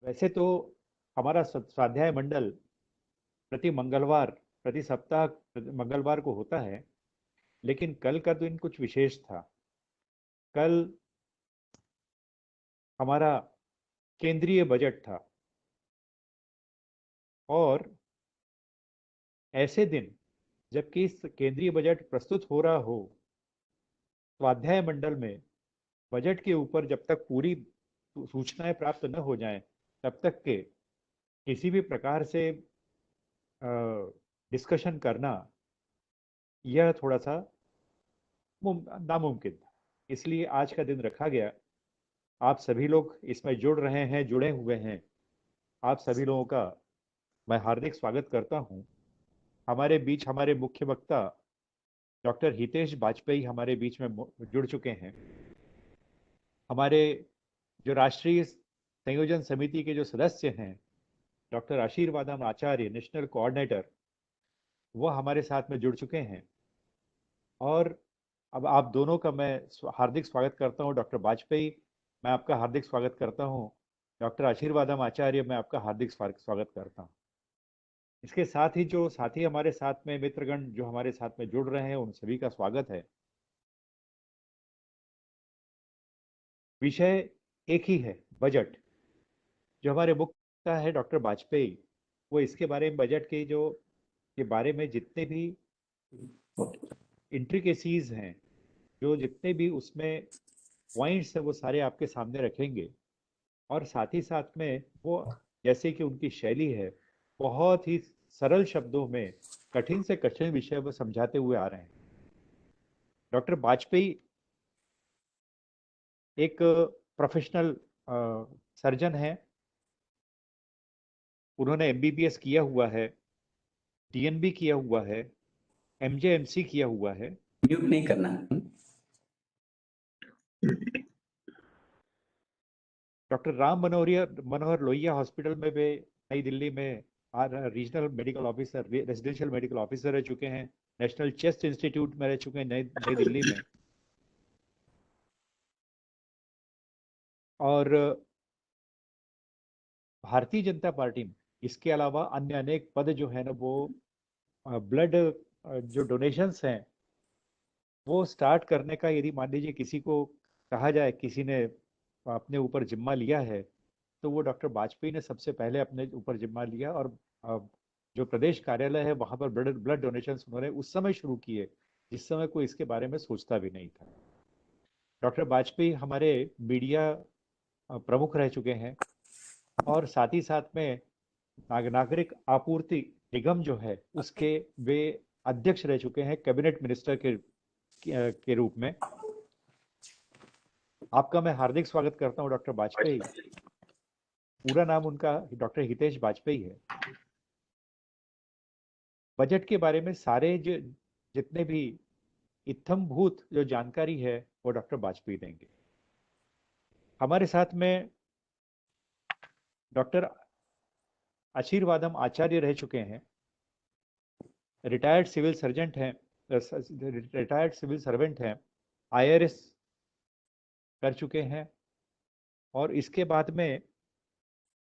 वैसे तो हमारा स्वाध्याय मंडल प्रति मंगलवार, प्रति सप्ताह मंगलवार को होता है, लेकिन कल का दिन कुछ विशेष था। कल हमारा केंद्रीय बजट था, और ऐसे दिन जबकि इस केंद्रीय बजट प्रस्तुत हो रहा हो, स्वाध्याय मंडल में बजट के ऊपर जब तक पूरी सूचनाएं प्राप्त न हो जाएं, तब तक के किसी भी प्रकार से डिस्कशन करना यह थोड़ा सा नामुमकिन था। इसलिए आज का दिन रखा गया। आप सभी लोग इसमें जुड़ रहे हैं, जुड़े हुए हैं। आप सभी लोगों का मैं हार्दिक स्वागत करता हूं। हमारे बीच हमारे मुख्य वक्ता डॉक्टर हितेश वाजपेयी हमारे बीच में जुड़ चुके हैं। हमारे जो राष्ट्रीय संयोजन समिति के जो सदस्य हैं, डॉक्टर आशीर्वादम आचार्य, नेशनल कोऑर्डिनेटर, वह हमारे साथ में जुड़ चुके हैं। और अब आप दोनों का मैं हार्दिक स्वागत करता हूं। डॉक्टर वाजपेयी, मैं आपका हार्दिक स्वागत करता हूं। डॉक्टर आशीर्वादम आचार्य, मैं आपका हार्दिक स्वागत करता हूं। इसके साथ ही जो साथी हमारे साथ में, मित्रगण जो हमारे साथ में जुड़ रहे हैं, उन सभी का स्वागत है। विषय एक ही है, बजट। जो हमारे मुख्य है डॉक्टर वाजपेयी, वो इसके बारे में, बजट के बारे में जितने भी इंट्रिकेसीज हैं, जो जितने भी उसमें पॉइंट्स हैं, वो सारे आपके सामने रखेंगे। और साथ ही साथ में वो, जैसे कि उनकी शैली है, बहुत ही सरल शब्दों में कठिन से कठिन विषय को समझाते हुए आ रहे हैं। डॉक्टर वाजपेयी एक प्रोफेशनल सर्जन है। उन्होंने एमबीबीएस किया हुआ है, डीएनबी किया हुआ है, एमजेएमसी किया हुआ है। म्यूट नहीं करना। डॉक्टर राम मनोहर लोहिया हॉस्पिटल में वे नई दिल्ली में regional medical officer, residential medical officer रह चुके हैं। नेशनल चेस्ट इंस्टीट्यूट में रह चुके हैं नई दिल्ली में। और भारतीय जनता पार्टी में इसके अलावा अन्य अनेक पद जो है ना, वो ब्लड जो डोनेशंस हैं, वो स्टार्ट करने का, यदि मान लीजिए किसी को कहा जाए, किसी ने अपने ऊपर जिम्मा लिया है, तो वो डॉक्टर वाजपेयी ने सबसे पहले अपने ऊपर जिम्मा लिया। और जो प्रदेश कार्यालय है, वहां पर ब्लड डोनेशन उन्होंने उस समय शुरू किए जिस समय कोई इसके बारे में सोचता भी नहीं था। डॉक्टर वाजपेयी हमारे मीडिया प्रमुख रह चुके हैं, और साथ ही साथ में नागरिक आपूर्ति निगम जो है, उसके वे अध्यक्ष रह चुके हैं, कैबिनेट मिनिस्टर के रूप में। आपका मैं हार्दिक स्वागत करता हूं डॉक्टर वाजपेयी। पूरा नाम उनका डॉक्टर हितेश वाजपेयी है। बजट के बारे में सारे जितने भी इत्थम्भूत जो जानकारी है, वो डॉक्टर वाजपेयी देंगे। हमारे साथ में डॉक्टर आशीर्वादम आचार्य रह चुके हैं, रिटायर्ड सिविल सर्जेंट हैं, रिटायर्ड सिविल सर्वेंट हैं, आईआरएस कर चुके हैं। और इसके बाद में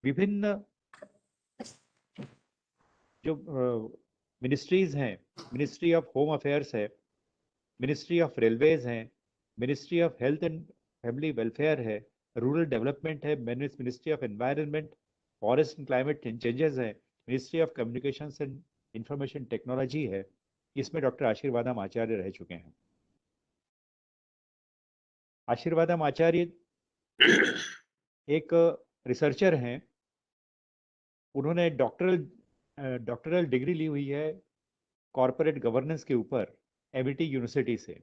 विभिन्न जो मिनिस्ट्रीज हैं, मिनिस्ट्री ऑफ होम अफेयर्स है, मिनिस्ट्री ऑफ रेलवेज है, ministry of health and family welfare है, रूरल डेवलपमेंट है, ministry of environment, forest and climate changes है, ministry of communications and information technology है। इसमें डॉक्टर आशीर्वादम आचार्य रह चुके हैं। आशीर्वादम आचार्य एक रिसर्चर हैं। उन्होंने डॉक्टरल डिग्री ली हुई है कॉरपोरेट गवर्नेंस के ऊपर एमिटी यूनिवर्सिटी से।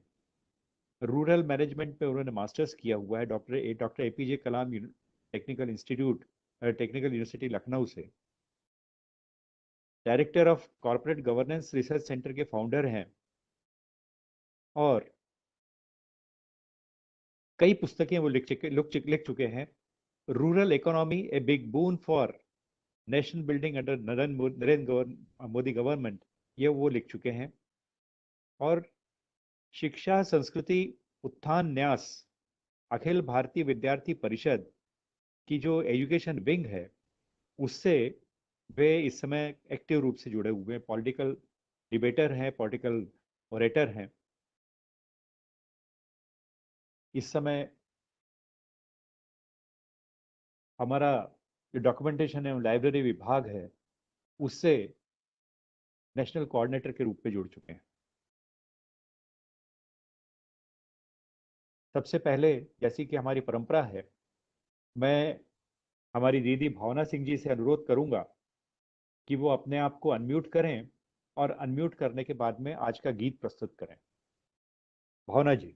रूरल मैनेजमेंट में उन्होंने मास्टर्स किया हुआ है doctor APJ Kalam technical institute, technical university Lucknow से। Director of corporate governance research centre के फाउंडर हैं, और कई पुस्तकें वो लिख चुके हैं। Rural economy, a big boon for nation building under Narendra Modi government, ये वो लिख चुके हैं। और शिक्षा संस्कृति उत्थान न्यास, अखिल भारतीय विद्यार्थी परिषद की जो एजुकेशन विंग है, उससे वे इस समय एक्टिव रूप से जुड़े हुए हैं, पॉलिटिकल डिबेटर हैं, पॉलिटिकल ओरेटर हैं। इस समय हमारा जो डॉक्यूमेंटेशन है, लाइब्रेरी विभाग है, उससे नेशनल कोऑर्डिनेटर के रूप में जुड़ चुके हैं। सबसे पहले, जैसी कि हमारी परंपरा है, मैं हमारी दीदी भावना सिंह जी से अनुरोध करूंगा कि वो अपने आप को अनम्यूट करें और अनम्यूट करने के बाद में आज का गीत प्रस्तुत करें। भावना जी।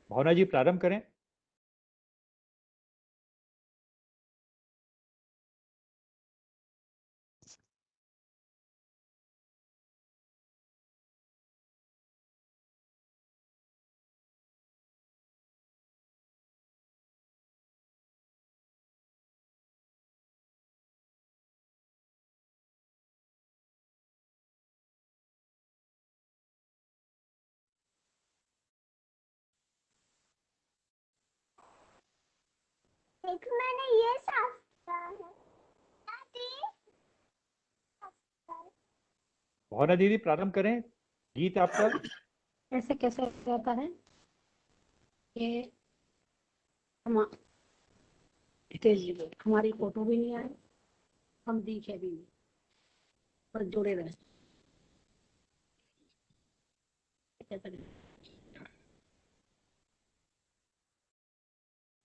भावना जी प्रारंभ करें। एक मैंने ये साफ किया है। भावना दीदी प्रारंभ करें, गीत आपका। ऐसे कैसे रहता है ये? हमारी फोटो भी नहीं आई, हम दिखे भी नहीं, पर जुड़े रहे।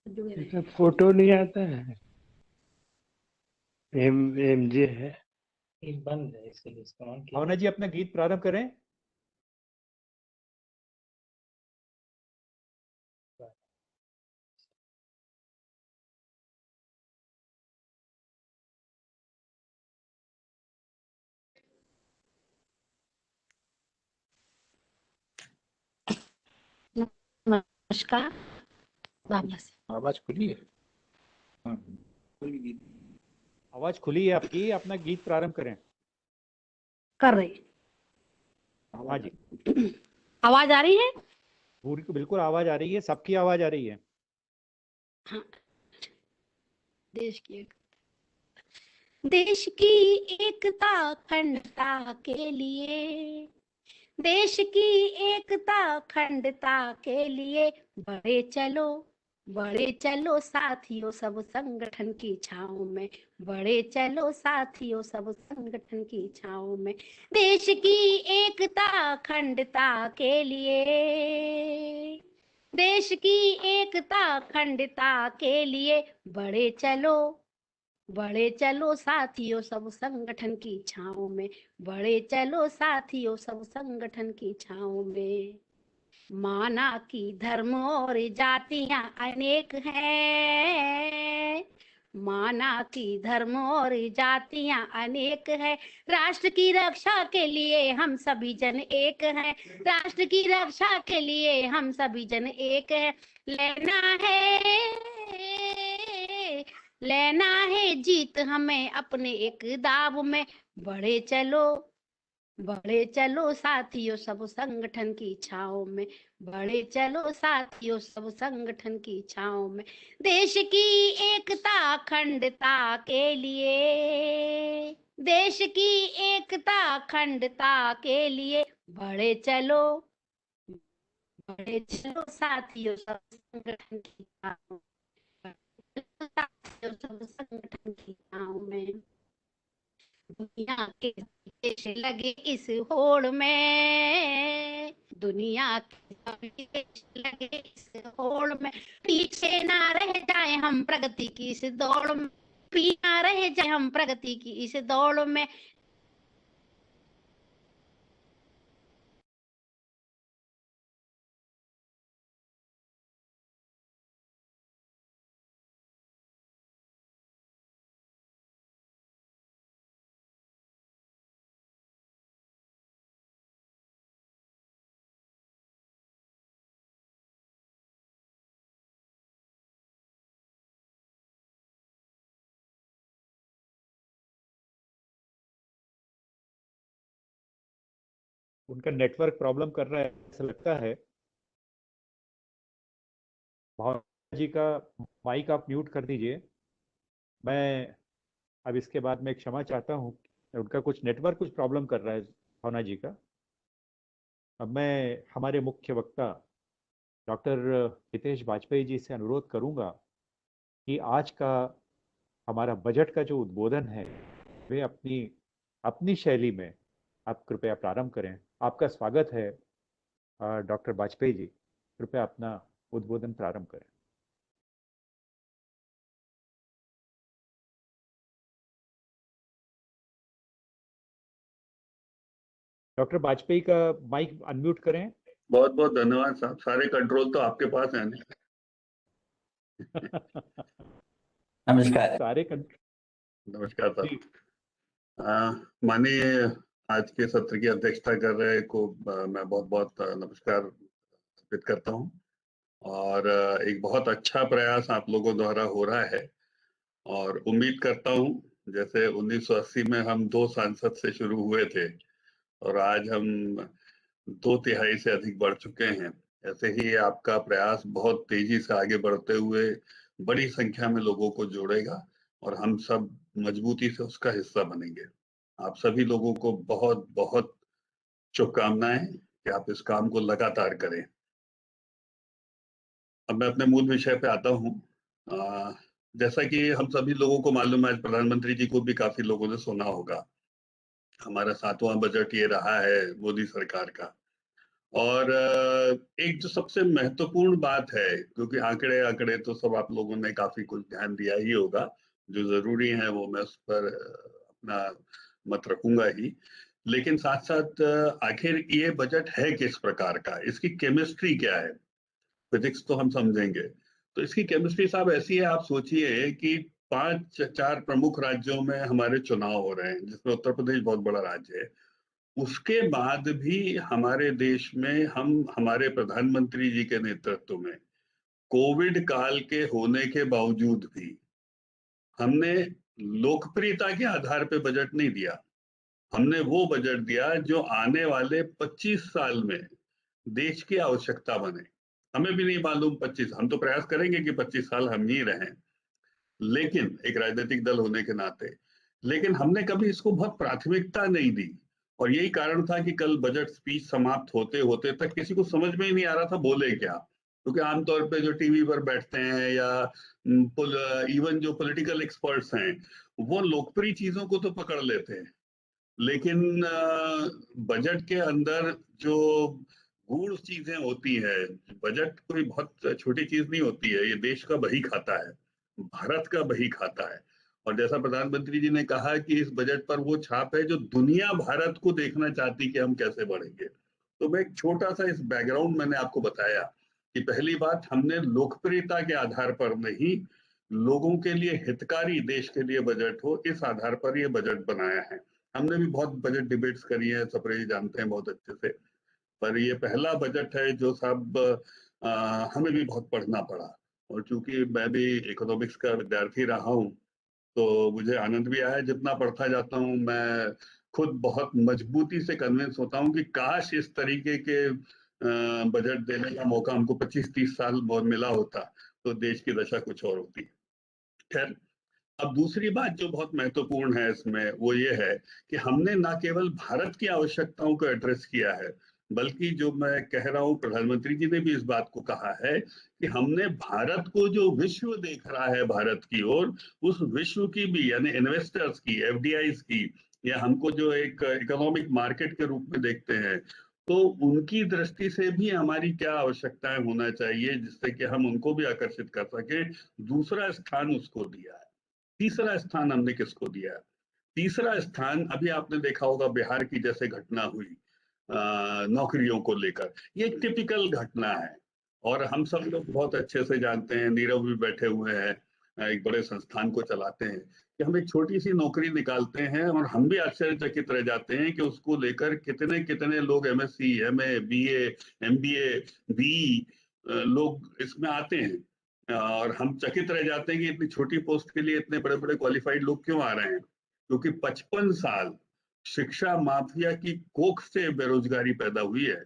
जुड़े रहे। फोटो नहीं आता है, एमजे है। ये बंद है, इसके लिए इस्तेमाल किया। भावना जी अपना गीत प्रारंभ करें। नमस्कार। वापस आवाज खुली है। आवाज खुली है आपकी, अपना गीत प्रारंभ करें। कर रहे। हाँ जी, आवाज आ रही है? बिल्कुल आवाज आ रही है, सबकी आवाज आ रही है। हाँ। देश की एकता अखंडता के लिए, देश की एकता अखंडता के लिए बढ़े चलो साथियों सब संगठन की छाँव में, बढ़े चलो साथियों सब संगठन की छाँव में। देश की एकता अखंडता के लिए, देश की एकता अखंडता के लिए बढ़े चलो साथियों सब संगठन की छाँव में, बढ़े चलो साथियों सब संगठन की छाँव में। माना कि धर्म और जातियां अनेक हैं, माना कि धर्म और जातियां अनेक है, राष्ट्र की रक्षा के लिए हम सभी जन एक हैं, राष्ट्र की रक्षा के लिए हम सभी जन एक हैं। लेना है जीत हमें अपने एक दाव में, बढ़े चलो साथियों सब संगठन की छाँव में, बढ़े चलो साथियों सब संगठन की छाँव में। देश की एकता अखंडता के लिए, देश की एकता अखंडता के लिए बढ़े चलो साथियों सब संगठन की छाँव में, साथियों सब संगठन की छाँव में। दुनिया के देश लगे इस होड़ में, दुनिया के सभी देश लगे इस होड़ में, पीछे ना रह जाए हम प्रगति की इस दौड़ में, पीछे ना रह जाए हम प्रगति की इस दौड़ में। उनका नेटवर्क प्रॉब्लम कर रहा है ऐसा लगता है। भावना जी का माइक आप म्यूट कर दीजिए। मैं अब इसके बाद मैं क्षमा चाहता हूँ, उनका कुछ नेटवर्क कुछ प्रॉब्लम कर रहा है भावना जी का। अब मैं हमारे मुख्य वक्ता डॉक्टर हितेश वाजपेयी जी से अनुरोध करूंगा कि आज का हमारा बजट का जो उद्बोधन है वे अपनी अपनी शैली में आप कृपया प्रारंभ करें। आपका स्वागत है डॉक्टर वाजपेयी जी, कृपया अपना उद्बोधन प्रारंभ करें। डॉक्टर वाजपेयी का माइक अनम्यूट करें। बहुत बहुत धन्यवाद साहब, सारे कंट्रोल तो आपके पास है नहीं। नमस्कार। सारे नमस्कार जी साहब। माननीय आज के सत्र की अध्यक्षता कर रहे को मैं बहुत बहुत नमस्कार अर्पित करता हूं। और एक बहुत अच्छा प्रयास आप लोगों द्वारा हो रहा है और उम्मीद करता हूं जैसे 1980 में हम 2 सांसद से शुरू हुए थे और आज हम 2/3 से अधिक बढ़ चुके हैं, ऐसे ही आपका प्रयास बहुत तेजी से आगे बढ़ते हुए बड़ी संख्या में लोगों को जोड़ेगा और हम सब मजबूती से उसका हिस्सा बनेंगे। आप सभी लोगों को बहुत बहुत शुभकामनाएं कि आप इस काम को लगातार करें। अब मैं अपने मूल विषय पे आता हूँ। जैसा कि हम सभी लोगों को मालूम है, आज प्रधानमंत्री जी को भी काफी लोगों ने सुना होगा, हमारा 7वां बजट ये रहा है मोदी सरकार का। और एक जो सबसे महत्वपूर्ण बात है, क्योंकि आंकड़े आंकड़े तो सब आप लोगों ने काफी कुछ ध्यान दिया ही होगा, जो जरूरी है वो मैं उस पर अपना मत रखूंगा ही, लेकिन साथ साथ आखिर ये बजट है किस प्रकार का, इसकी केमिस्ट्री क्या है। फिजिक्स तो हम समझेंगे, तो इसकी केमिस्ट्री साहब ऐसी है, आप सोचिए कि 4 प्रमुख राज्यों में हमारे चुनाव हो रहे हैं, जिसमें उत्तर प्रदेश बहुत बड़ा राज्य है। उसके बाद भी हमारे देश में हम हमारे प्रधानमंत्री जी के नेतृत्व में कोविड काल के होने के बावजूद भी हमने लोकप्रियता के आधार पे बजट नहीं दिया। हमने वो बजट दिया जो आने वाले 25 साल में देश की आवश्यकता बने। हमें भी नहीं मालूम 25, हम तो प्रयास करेंगे कि 25 साल हम ही रहें, लेकिन एक राजनीतिक दल होने के नाते, लेकिन हमने कभी इसको बहुत प्राथमिकता नहीं दी। और यही कारण था कि कल बजट स्पीच समाप्त होते होते तक किसी को समझ में ही नहीं आ रहा था बोले क्या, क्योंकि आमतौर पे जो टीवी पर बैठते हैं या इवन जो पॉलिटिकल एक्सपर्ट्स हैं वो लोकप्रिय चीजों को तो पकड़ लेते हैं, लेकिन बजट के अंदर जो गूढ़ चीजें होती है, बजट कोई बहुत छोटी चीज नहीं होती है, ये देश का बही खाता है, भारत का बही खाता है। और जैसा प्रधानमंत्री जी ने कहा कि इस बजट पर वो छाप है जो दुनिया भारत को देखना चाहती कि हम कैसे बढ़ेंगे। तो मैं एक छोटा सा इस बैकग्राउंड मैंने आपको बताया कि पहली बात, हमने लोकप्रियता के आधार पर नहीं, लोगों के लिए हितकारी देश के लिए बजट हो इस आधार पर ये बजट बनाया है। हमने भी बहुत बजट डिबेट्स करी है, सप्रे जी जानते हैं बहुत अच्छे से, पर ये पहला बजट है जो सब हमें भी बहुत पढ़ना पड़ा। और चूंकि मैं भी इकोनॉमिक्स का विद्यार्थी रहा हूँ तो मुझे आनंद भी आया, जितना पढ़ता जाता हूँ मैं खुद बहुत मजबूती से कन्विंस होता हूँ कि काश इस तरीके के बजट देने का मौका हमको 25-30 साल बहुत मिला होता तो देश की दशा कुछ और होती। खैर, अब दूसरी बात जो बहुत महत्वपूर्ण है इसमें वो ये है कि हमने ना केवल भारत की आवश्यकताओं को एड्रेस किया है, बल्कि जो मैं कह रहा हूं प्रधानमंत्री जी ने भी इस बात को कहा है कि हमने भारत को जो विश्व देख रहा है भारत की ओर, उस विश्व की भी यानी इन्वेस्टर्स की, एफडीआईज की, या हमको जो एक इकोनॉमिक मार्केट के रूप में देखते हैं, तो उनकी दृष्टि से भी हमारी क्या आवश्यकताएं होना चाहिए जिससे कि हम उनको भी आकर्षित कर सके। दूसरा स्थान उसको दिया है। तीसरा स्थान हमने किसको दिया है? तीसरा स्थान अभी आपने देखा होगा बिहार की जैसे घटना हुई नौकरियों को लेकर, ये एक टिपिकल घटना है और हम सब लोग बहुत अच्छे से जानते हैं, नीरव भी बैठे हुए हैं, एक बड़े संस्थान को चलाते हैं, कि हम एक छोटी सी नौकरी निकालते हैं और हम भी आश्चर्यचकित रह जाते हैं कि उसको लेकर कितने कितने लोग MSc, MA, BA, MBA, BE लोग इसमें आते हैं और हम चकित रह जाते हैं कि इतनी छोटी पोस्ट के लिए इतने बड़े बड़े क्वालिफाइड लोग क्यों आ रहे हैं, क्योंकि 55 साल शिक्षा माफिया की कोख से बेरोजगारी पैदा हुई है,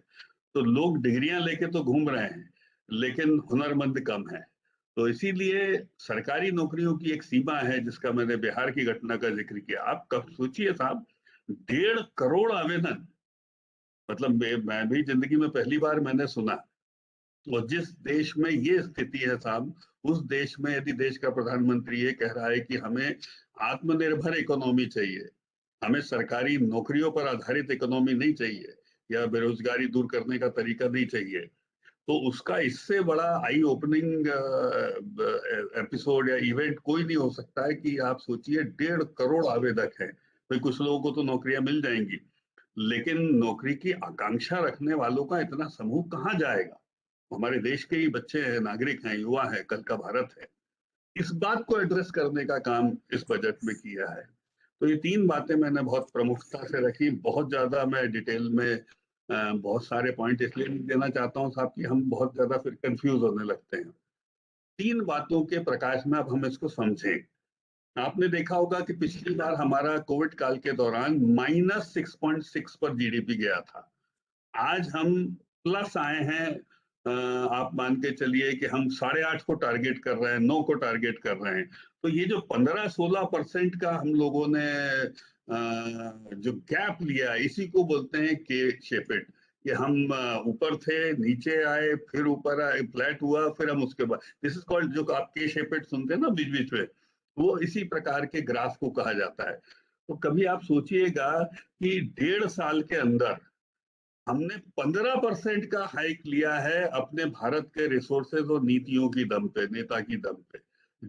तो लोग डिग्रियां लेके तो घूम रहे हैं लेकिन हुनरमंद कम है। तो इसीलिए सरकारी नौकरियों की एक सीमा है, जिसका मैंने बिहार की घटना का जिक्र किया। आप कब सोचिए साहब, 1.5 करोड़ आवेदन, मतलब मैं भी जिंदगी में पहली बार मैंने सुना। और जिस देश में ये स्थिति है साहब, उस देश में यदि देश का प्रधानमंत्री ये कह रहा है कि हमें आत्मनिर्भर इकोनॉमी चाहिए, हमें सरकारी नौकरियों पर आधारित इकोनॉमी नहीं चाहिए, या बेरोजगारी दूर करने का तरीका नहीं चाहिए, तो उसका इससे बड़ा आई ओपनिंग एपिसोड या इवेंट कोई नहीं हो सकता है कि आप सोचिए 1.5 करोड़ आवेदक हैं। भाई कुछ लोगों को तो नौकरियां मिल जाएंगी, लेकिन नौकरी की आकांक्षा रखने वालों का इतना समूह कहाँ जाएगा? हमारे देश के ही बच्चे हैं, नागरिक हैं, युवा है, कल का भारत है। इस बात को एड्रेस करने का काम इस बजट में किया है। तो ये 3 बातें मैंने बहुत प्रमुखता से रखी। बहुत ज्यादा मैं डिटेल में बहुत सारे पॉइंट इसलिए नहीं देना चाहता हूँ साहब कि हम बहुत ज्यादा फिर कंफ्यूज होने लगते हैं। 3 बातों के प्रकाश में अब हम इसको समझें। आपने देखा होगा कि पिछली बार हमारा कोविड काल के दौरान -6.6 पर जीडीपी गया था। आज हम प्लस आए हैं। आप मान के चलिए कि हम 8.5 को टारगेट कर रहे हैं, 9 को टारगेट कर रहे हैं। तो ये जो 15-16% का हम लोगों ने जो गैप लिया, इसी को बोलते हैं के शेपेड। कि हम ऊपर थे, नीचे आए, फिर ऊपर आए, फ्लैट हुआ, फिर हम उसके बाद, दिस इज कॉल्ड, जो आप के शेपेड सुनते हैं ना बीच बीच में, वो इसी प्रकार के ग्राफ को कहा जाता है। तो कभी आप सोचिएगा कि 1.5 साल के अंदर हमने 15% का हाइक लिया है अपने भारत के रिसोर्सेज और नीतियों की दम पे, नेता की दम पे,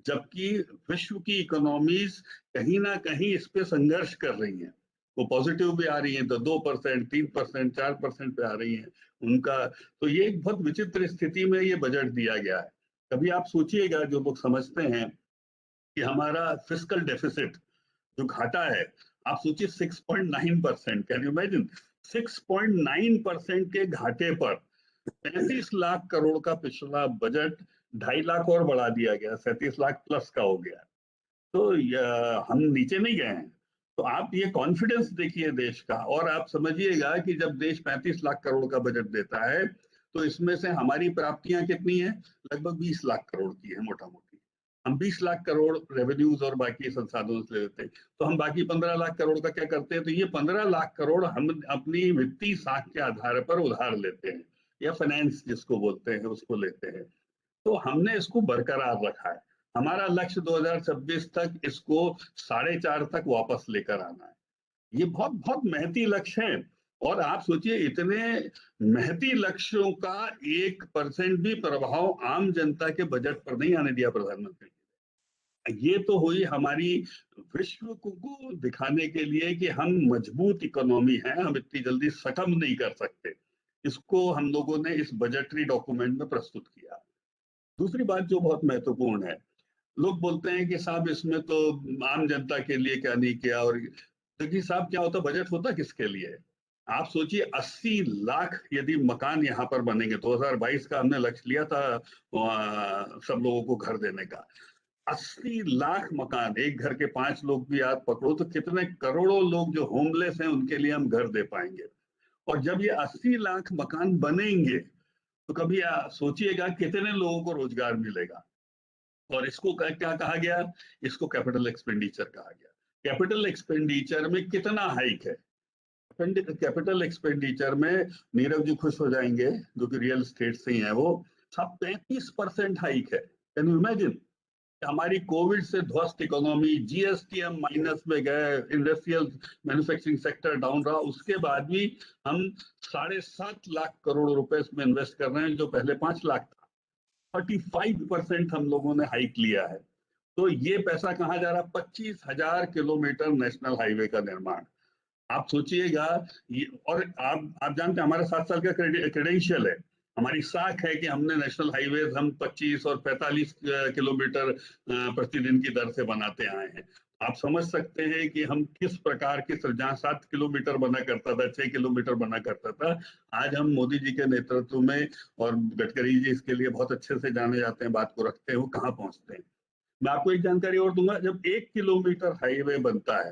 जबकि विश्व की इकोनॉमीज कहीं ना कहीं इस पे संघर्ष कर रही हैं। वो पॉजिटिव भी आ रही हैं तो 2%, 3%, 4% पे आ रही हैं उनका। तो ये एक बहुत विचित्र स्थिति में ये बजट दिया गया है। कभी आप सोचिएगा, जो लोग समझते हैं कि हमारा फिस्कल डेफिसिट जो घाटा है, आप सोचिए 6.9%, कैन यू इमेजिन 6.9% के घाटे पर 35 लाख करोड़ का पिछला बजट 2.5 लाख और बढ़ा दिया गया, 37 लाख प्लस का हो गया। तो हम नीचे नहीं गए हैं। तो आप ये कॉन्फिडेंस देखिए देश का, और आप समझिएगा कि जब देश 35 लाख करोड़ का बजट देता है तो इसमें से हमारी प्राप्तियां कितनी है? लगभग 20 लाख करोड़ की है मोटा मोटी। हम 20 लाख करोड़ रेवेन्यूज और बाकी संसाधनों से लेते हैं, तो हम बाकी 15 लाख करोड़ का क्या करते हैं? तो ये 15 लाख करोड़ हम अपनी वित्तीय साख के आधार पर उधार लेते हैं, या फाइनेंस जिसको बोलते हैं उसको लेते हैं। तो हमने इसको बरकरार रखा है। हमारा लक्ष्य 2026 तक इसको 4.5 तक वापस लेकर आना है। ये बहुत बहुत महती लक्ष्य है। और आप सोचिए, इतने महती लक्ष्यों का 1% भी प्रभाव आम जनता के बजट पर नहीं आने दिया प्रधानमंत्री ने। ये तो हुई हमारी विश्व को दिखाने के लिए कि हम मजबूत इकोनॉमी है, हम इतनी जल्दी सकम नहीं कर सकते। इसको हम लोगों ने इस बजटरी डॉक्यूमेंट में प्रस्तुत किया। दूसरी बात जो बहुत महत्वपूर्ण है, लोग बोलते हैं कि साहब इसमें तो आम जनता के लिए क्या नहीं किया। और देखिए साहब, क्या होता, बजट होता किसके लिए? आप सोचिए 80 लाख यदि मकान यहाँ पर बनेंगे, 2022 का हमने लक्ष्य लिया था सब लोगों को घर देने का। 80 लाख मकान, एक घर के 5 लोग भी आप पकड़ो तो कितने करोड़ों लोग जो होमलेस हैं उनके लिए हम घर दे पाएंगे। और जब ये 80 लाख मकान बनेंगे तो कभी सोचिएगा कितने लोगों को रोजगार मिलेगा। और इसको क्या कहा गया? इसको कैपिटल एक्सपेंडिचर कहा गया। कैपिटल एक्सपेंडिचर में कितना हाइक है? कैपिटल एक्सपेंडिचर में नीरव जी खुश हो जाएंगे, जो कि रियल एस्टेट से ही है, वो सब 35% हाइक है। Can you imagine? हमारी कोविड से ध्वस्त इकोनॉमी, जीएसटी हम माइनस में गए, इंडस्ट्रियल मैन्युफैक्चरिंग सेक्टर डाउन रहा, उसके बाद भी हम 7.5 लाख करोड़ रुपए इसमें इन्वेस्ट कर रहे हैं, जो पहले 5 लाख था। 35% हम लोगों ने हाइक लिया है। तो ये पैसा कहाँ जा रहा? 25,000 किलोमीटर नेशनल हाईवे का निर्माण। आप सोचिएगा। और आप जानते हैं हमारा 7 साल का क्रेडेंशियल है, हमारी साख है कि हमने नेशनल हाईवे हम 25 और 45 किलोमीटर प्रतिदिन की दर से बनाते आए हैं। आप समझ सकते हैं कि हम किस प्रकार के, जहाँ 7 किलोमीटर बना करता था, 6 किलोमीटर बना करता था, आज हम मोदी जी के नेतृत्व में, और गडकरी जी इसके लिए बहुत अच्छे से जाने जाते हैं, बात को रखते हैं, वो कहाँ पहुंचते हैं। मैं आपको एक जानकारी और दूंगा, जब 1 किलोमीटर हाईवे बनता है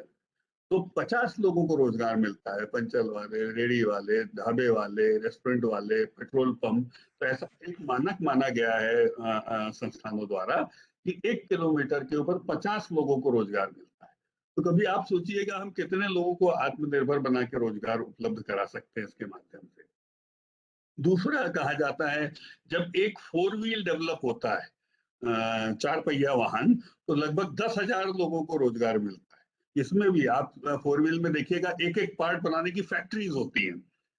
तो 50 लोगों को रोजगार मिलता है, पंचर वाले, रेडी वाले, ढाबे वाले, रेस्टोरेंट वाले, पेट्रोल पंप। तो ऐसा एक मानक माना गया है संस्थानों द्वारा कि 1 किलोमीटर के ऊपर 50 लोगों को रोजगार मिलता है। तो कभी आप सोचिएगा हम कितने लोगों को आत्मनिर्भर बना के रोजगार उपलब्ध करा सकते हैं इसके माध्यम से। दूसरा कहा जाता है जब एक 4 व्हील डेवलप होता है, 4 पहिया वाहन, तो लगभग 10,000 लोगों को रोजगार मिलता है। इसमें भी आप 4 व्हील में देखिएगा एक एक पार्ट बनाने की फैक्ट्रीज होती हैं,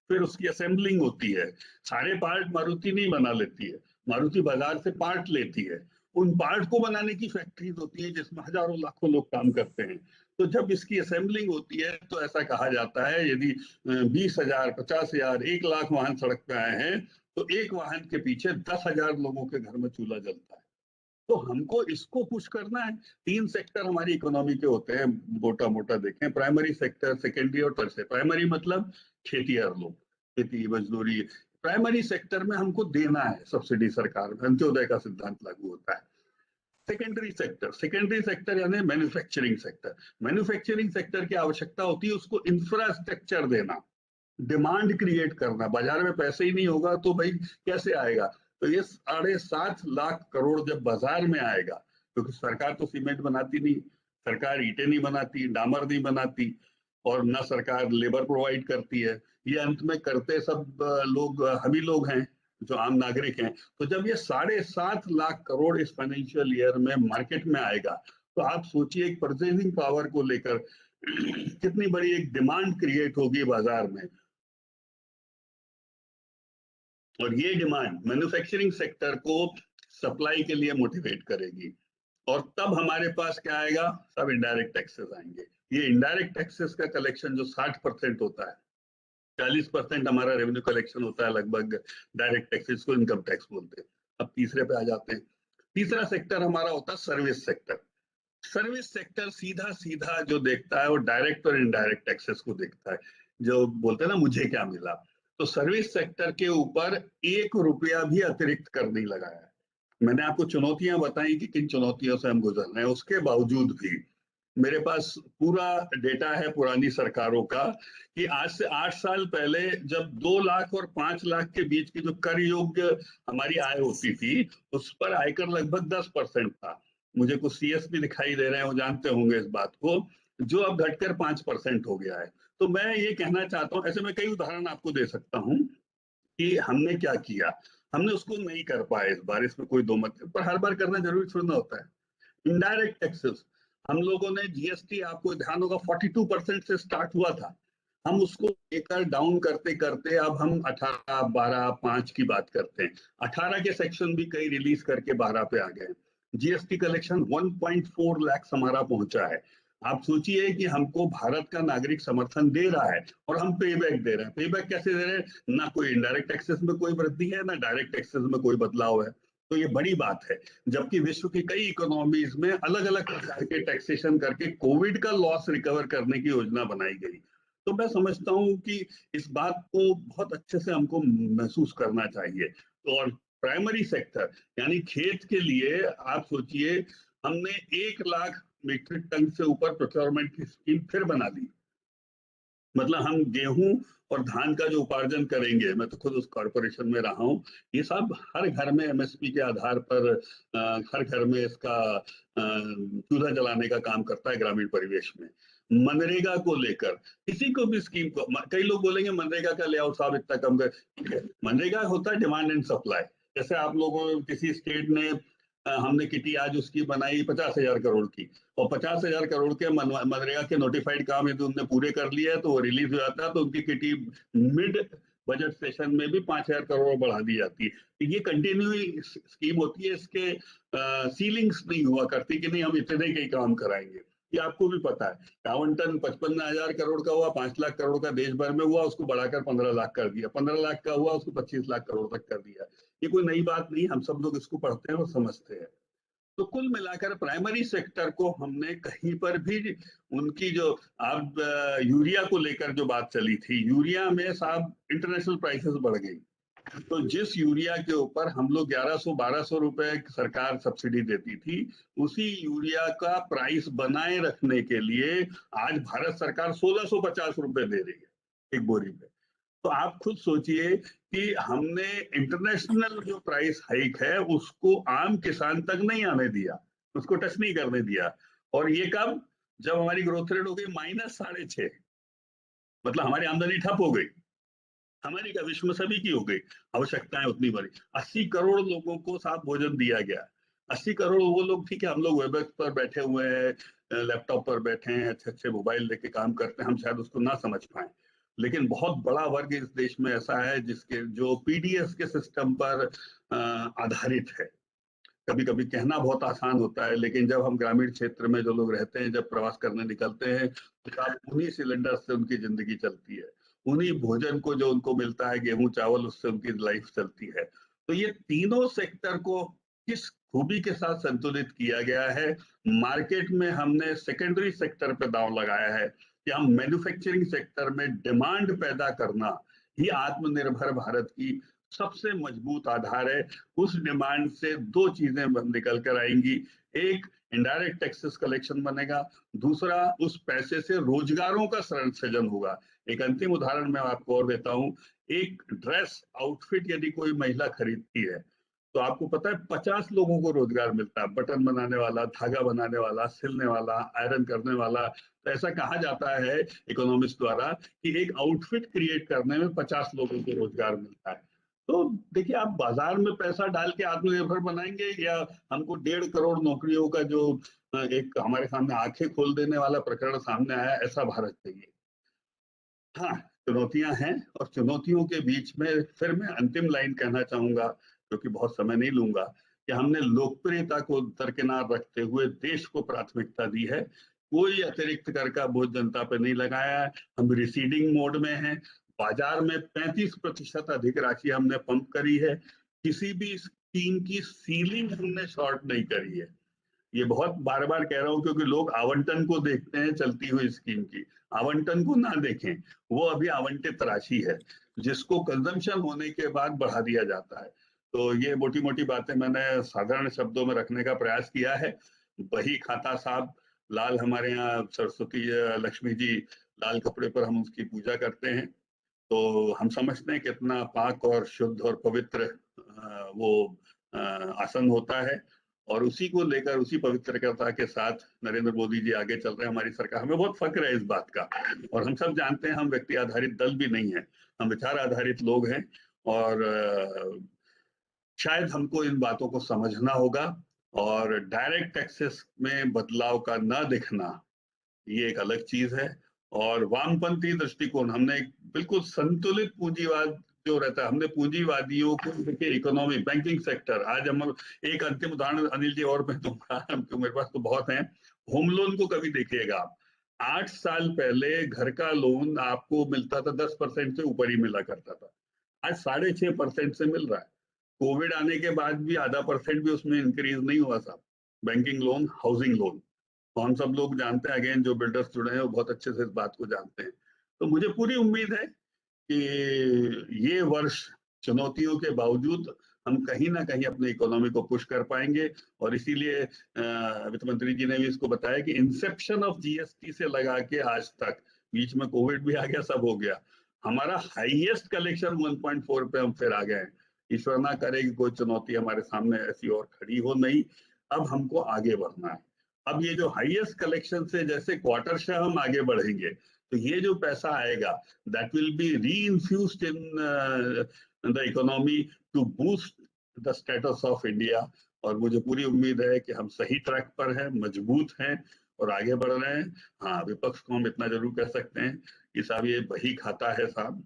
फिर उसकी असेंबलिंग होती है। सारे पार्ट मारुति नहीं बना लेती है, मारुति बाजार से पार्ट लेती है, उन पार्ट को बनाने की फैक्ट्रीज होती है जिसमें हजारों लाखों लोग काम करते हैं। तो जब इसकी असेंबलिंग होती है तो ऐसा कहा जाता है यदि 20,000, 50,000, 1,00,000 वाहन सड़क पे आए हैं तो एक वाहन के पीछे 10,000 लोगों के घर में चूल्हा जलता है। तो हमको इसको पुश करना है। 3 सेक्टर हमारी इकोनॉमी के होते हैं, मोटा मोटा देखें, प्राइमरी सेक्टर, सेकेंडरी और टर्शियरी। प्राइमरी मतलब खेतीहर लोग, खेती मजदूरी। प्राइमरी सेक्टर में हमको देना है सब्सिडी, सरकार में अंत्योदय का सिद्धांत लागू होता है। सेकेंडरी सेक्टर यानी मैन्युफैक्चरिंग सेक्टर। मैन्युफैक्चरिंग सेक्टर की आवश्यकता होती है उसको इंफ्रास्ट्रक्चर देना, डिमांड क्रिएट करना। बाजार में पैसे ही नहीं होगा तो भाई कैसे आएगा? तो ये 7.5 लाख करोड़ जब बाजार में आएगा, क्योंकि सरकार तो सीमेंट बनाती नहीं, सरकार ईंटें नहीं बनाती, डामर नहीं बनाती, और ना सरकार लेबर प्रोवाइड करती है। ये अंत में करते सब लोग हम ही लोग हैं जो आम नागरिक हैं। तो जब ये 7.5 लाख करोड़ इस फाइनेंशियल ईयर में मार्केट में आएगा, तो आप सोचिए एक परचेजिंग पावर को लेकर कितनी बड़ी एक डिमांड क्रिएट होगी बाजार में। और ये डिमांड मैन्युफैक्चरिंग सेक्टर को सप्लाई के लिए मोटिवेट करेगी, और तब हमारे पास क्या आएगा? सब इनडायरेक्ट टैक्सेस आएंगे। ये इनडायरेक्ट टैक्सेस का कलेक्शन जो 60% होता है, 40% हमारा रेवेन्यू कलेक्शन होता है लगभग डायरेक्ट टैक्सेस को इनकम टैक्स बोलते हैं। अब तीसरे पे आ जाते हैं। तीसरा सेक्टर हमारा होता है सर्विस सेक्टर। सर्विस सेक्टर सीधा सीधा जो देखता है वो डायरेक्ट और इनडायरेक्ट टैक्सेस को देखता है, जो बोलते हैं ना मुझे क्या मिला। तो सर्विस सेक्टर के ऊपर 1 रुपया भी अतिरिक्त कर नहीं लगाया है। मैंने आपको चुनौतियां बताई कि किन चुनौतियों से हम गुजर रहे हैं, उसके बावजूद भी मेरे पास पूरा डेटा है पुरानी सरकारों का कि आज से 8 साल पहले जब 2 लाख और 5 लाख के बीच की जो कर योग्य हमारी आय होती थी, उस पर आयकर लगभग 10% था। मुझे कुछ सीएस भी दिखाई दे रहे हैं, वो जानते होंगे इस बात को, जो अब घटकर 5% हो गया है। तो मैं ये कहना चाहता हूँ, ऐसे मैं कई उदाहरण आपको दे सकता हूँ कि हमने क्या किया। हमने उसको नहीं कर पाए इस बार, इसमें कोई दो मत, पर हर बार करना जरूरी थोड़ी ना होता है। इनडायरेक्ट टैक्सेस हम लोगों ने जीएसटी, आपको ध्यान होगा 42% से स्टार्ट हुआ था, हम उसको लेकर डाउन करते करते अब हम 18, 12, 5 की बात करते हैं। 18 के सेक्शन भी कई रिलीज करके 12 पे आ गए। जीएसटी कलेक्शन 1.4 लाख हमारा पहुंचा है। आप सोचिए कि हमको भारत का नागरिक समर्थन दे रहा है और हम पे बैक दे रहे हैं। पे बैक कैसे दे रहे हैं? ना कोई इनडायरेक्ट टैक्सेस में कोई वृद्धि है, ना डायरेक्ट टैक्सेस में कोई बदलाव है। तो ये बड़ी बात है, जबकि विश्व की कई इकोनॉमीज में अलग अलग प्रकार के टैक्सेशन करके कोविड का लॉस रिकवर करने की योजना बनाई गई। तो मैं समझता हूँ कि इस बात को बहुत अच्छे से हमको महसूस करना चाहिए। तो और प्राइमरी सेक्टर यानी खेत के लिए आप सोचिए, हमने 1 लाख मीट्रिक टन से ऊपर प्रोक्योरमेंट की स्कीम फिर बना दी। मतलब हम गेहूं और धान का जो उपार्जन करेंगे, मैं तो खुद उस कॉर्पोरेशन में रहा हूँ, ये सब हर घर में एमएसपी के आधार पर हर घर में इसका चूल्हा जलाने का काम करता है ग्रामीण परिवेश में। मनरेगा को लेकर किसी को भी स्कीम को, कई लोग बोलेंगे मनरेगा का लेआउट साहब इतना कम कर, ठीक है, मनरेगा होता है डिमांड एंड सप्लाई। जैसे आप लोगों किसी स्टेट ने हमने किटी आज उसकी बनाई 50,000 करोड़ की, और 50,000 करोड़ के मनरेगा के नोटिफाइड काम यदि उनने पूरे कर लिया है तो वो रिलीज हो जाता है, तो उनकी किटी मिड बजट सेशन में भी 5,000 करोड़ बढ़ा दी जाती है। ये कंटिन्यू स्कीम होती है, इसके सीलिंग्स नहीं हुआ करती कि नहीं हम इतने के काम कराएंगे। ये आपको भी पता है, 52 टन 55,000 करोड़ का हुआ, 5 लाख करोड़ का देश भर में हुआ, उसको बढ़ाकर 15 लाख कर दिया, 15 लाख का हुआ उसको 25 लाख करोड़ तक कर दिया। ये कोई नई बात नहीं, हम सब लोग इसको पढ़ते हैं और समझते हैं। तो कुल मिलाकर प्राइमरी सेक्टर को हमने कहीं पर भी उनकी जो आप यूरिया को लेकर जो बात चली थी, यूरिया में साहब इंटरनेशनल प्राइसेस बढ़ गई, तो जिस यूरिया के ऊपर हम लोग 1100-1200 रुपए सरकार सब्सिडी देती थी, उसी यूरिया का प्राइस बनाए रखने के लिए आज भारत सरकार 1650 रुपए दे रही है एक बोरी पे। तो आप खुद सोचिए कि हमने इंटरनेशनल जो प्राइस हाइक है उसको आम किसान तक नहीं आने दिया, उसको टच नहीं करने दिया। और ये कब? जब हमारी ग्रोथ रेट हो गई -6.5, मतलब हमारी आमदनी ठप हो गई। हमारी क्या, विश्व में सभी की हो गई, आवश्यकताएं उतनी बढ़ी। 80 करोड़ लोगों को साफ भोजन दिया गया। 80 करोड़ वो लोग, ठीक है, हम लोग वेबएक्स पर बैठे हुए हैं, लैपटॉप पर बैठे हैं, अच्छे अच्छे मोबाइल लेके काम करते हैं, हम शायद उसको ना समझ पाए, लेकिन बहुत बड़ा वर्ग इस देश में ऐसा है जिसके जो पीडीएस के सिस्टम पर आधारित है। कभी कभी कहना बहुत आसान होता है, लेकिन जब हम ग्रामीण क्षेत्र में जो लोग रहते हैं, जब प्रवास करने निकलते हैं, तो शायद उन्हीं सिलेंडर से उनकी जिंदगी चलती है, उन्हीं भोजन को जो उनको मिलता है, गेहूं चावल, उससे उनकी लाइफ चलती है। तो ये तीनों सेक्टर को किस खूबी के साथ संतुलित किया गया है। मार्केट में हमने सेकेंडरी सेक्टर पे दांव लगाया है कि हम मैन्युफैक्चरिंग सेक्टर में डिमांड पैदा करना ही आत्मनिर्भर भारत की सबसे मजबूत आधार है। उस डिमांड से दो चीजें निकल कर आएंगी। एक, इनडायरेक्ट टैक्सेस कलेक्शन बनेगा। दूसरा, उस पैसे से रोजगारों का सृजन होगा। एक अंतिम उदाहरण मैं आपको और देता हूं। एक ड्रेस आउटफिट यदि कोई महिला खरीदती है, तो आपको पता है 50 लोगों को रोजगार मिलता है। बटन बनाने वाला, धागा बनाने वाला, सिलने वाला, आयरन करने वाला। तो ऐसा कहा जाता है इकोनॉमिस्ट द्वारा कि एक आउटफिट क्रिएट करने में 50 लोगों को रोजगार मिलता है। तो देखिए, आप बाजार में पैसा डाल के आत्मनिर्भर बनाएंगे, या हमको 1.5 करोड़ नौकरियों का जो एक हमारे सामने आंखें खोल देने वाला प्रकरण सामने आया, ऐसा भारत चाहिए? हाँ, चुनौतियां हैं, और चुनौतियों के बीच में फिर मैं अंतिम लाइन कहना चाहूंगा, क्योंकि बहुत समय नहीं लूंगा, कि हमने लोकप्रियता को दरकिनार रखते हुए देश को प्राथमिकता दी है। कोई अतिरिक्त कर का बोझ जनता पे नहीं लगाया है। हम रिसीडिंग मोड में हैं। बाजार में 35% अधिक राशि हमने पंप करी है। किसी भी स्कीम की सीलिंग हमने शॉर्ट नहीं करी है। ये बहुत बार बार कह रहा हूं, क्योंकि लोग आवंटन को देखते हैं चलती हुई स्कीम की, आवंटन को ना देखें। वो अभी आवंटित राशि है, जिसको कंजम्पशन होने के बाद बढ़ा दिया जाता है। तो ये मोटी मोटी बातें मैंने साधारण शब्दों में रखने का प्रयास किया है। बही खाता साहब, लाल, हमारे यहाँ सरस्वती लक्ष्मी जी, लाल कपड़े पर हम उसकी पूजा करते हैं। तो हम समझते हैं कितना पाक और शुद्ध और पवित्र वो आसन होता है। और उसी को लेकर, उसी पवित्रता के साथ नरेंद्र मोदी जी आगे चल रहे हैं, हमारी सरकार। हमें बहुत फक्र है इस बात का। और हम सब जानते हैं, हम व्यक्ति आधारित दल भी नहीं है, हम विचार आधारित लोग हैं। और शायद हमको इन बातों को समझना होगा। और डायरेक्ट टैक्सेस में बदलाव का न दिखना, ये एक अलग चीज है। और वामपंथी दृष्टिकोण, हमने एक बिल्कुल संतुलित पूंजीवाद जो रहता है, हमने पूंजीवादियों को देखिए, इकोनॉमी, बैंकिंग सेक्टर, आज हम एक अंतिम उदाहरण अनिल जी और मैं दूंगा, क्योंकि मेरे पास तो बहुत हैं। होम लोन को कभी देखिएगा आप, 8 साल पहले घर का लोन आपको मिलता था 10% से ऊपर ही मिला करता था। आज 6.5% से मिल रहा है। कोविड आने के बाद भी ½ % भी उसमें इंक्रीज नहीं हुआ साहब। बैंकिंग लोन, हाउसिंग लोन, तो हम सब लोग जानते हैं, अगेन जो बिल्डर्स जुड़े हैं वो बहुत अच्छे से इस बात को जानते हैं। तो मुझे पूरी उम्मीद है कि ये वर्ष चुनौतियों के बावजूद हम कहीं ना कहीं अपने इकोनॉमी को पुश कर पाएंगे। और इसीलिए वित्त मंत्री जी ने भी इसको बताया कि इंसेप्शन ऑफ जीएसटी से लगा के आज तक, बीच में कोविड भी आ गया, सब हो गया, हमारा हाईएस्ट कलेक्शन 1.4 पे हम फिर आ गए हैं। ईश्वर ना करे कि कोई चुनौती हमारे सामने ऐसी और खड़ी हो नहीं। अब हमको आगे बढ़ना है। अब ये जो हाईएस्ट कलेक्शन से जैसे क्वार्टर से हम आगे बढ़ेंगे, तो ये जो पैसा आएगा, that will be reinfused in the economy to boost the status of India. और मुझे पूरी उम्मीद है कि हम सही ट्रैक पर हैं, मजबूत हैं और आगे बढ़ रहे हैं। हाँ, विपक्ष को हम इतना जरूर कह सकते हैं कि साहब, ये बही खाता है साहब,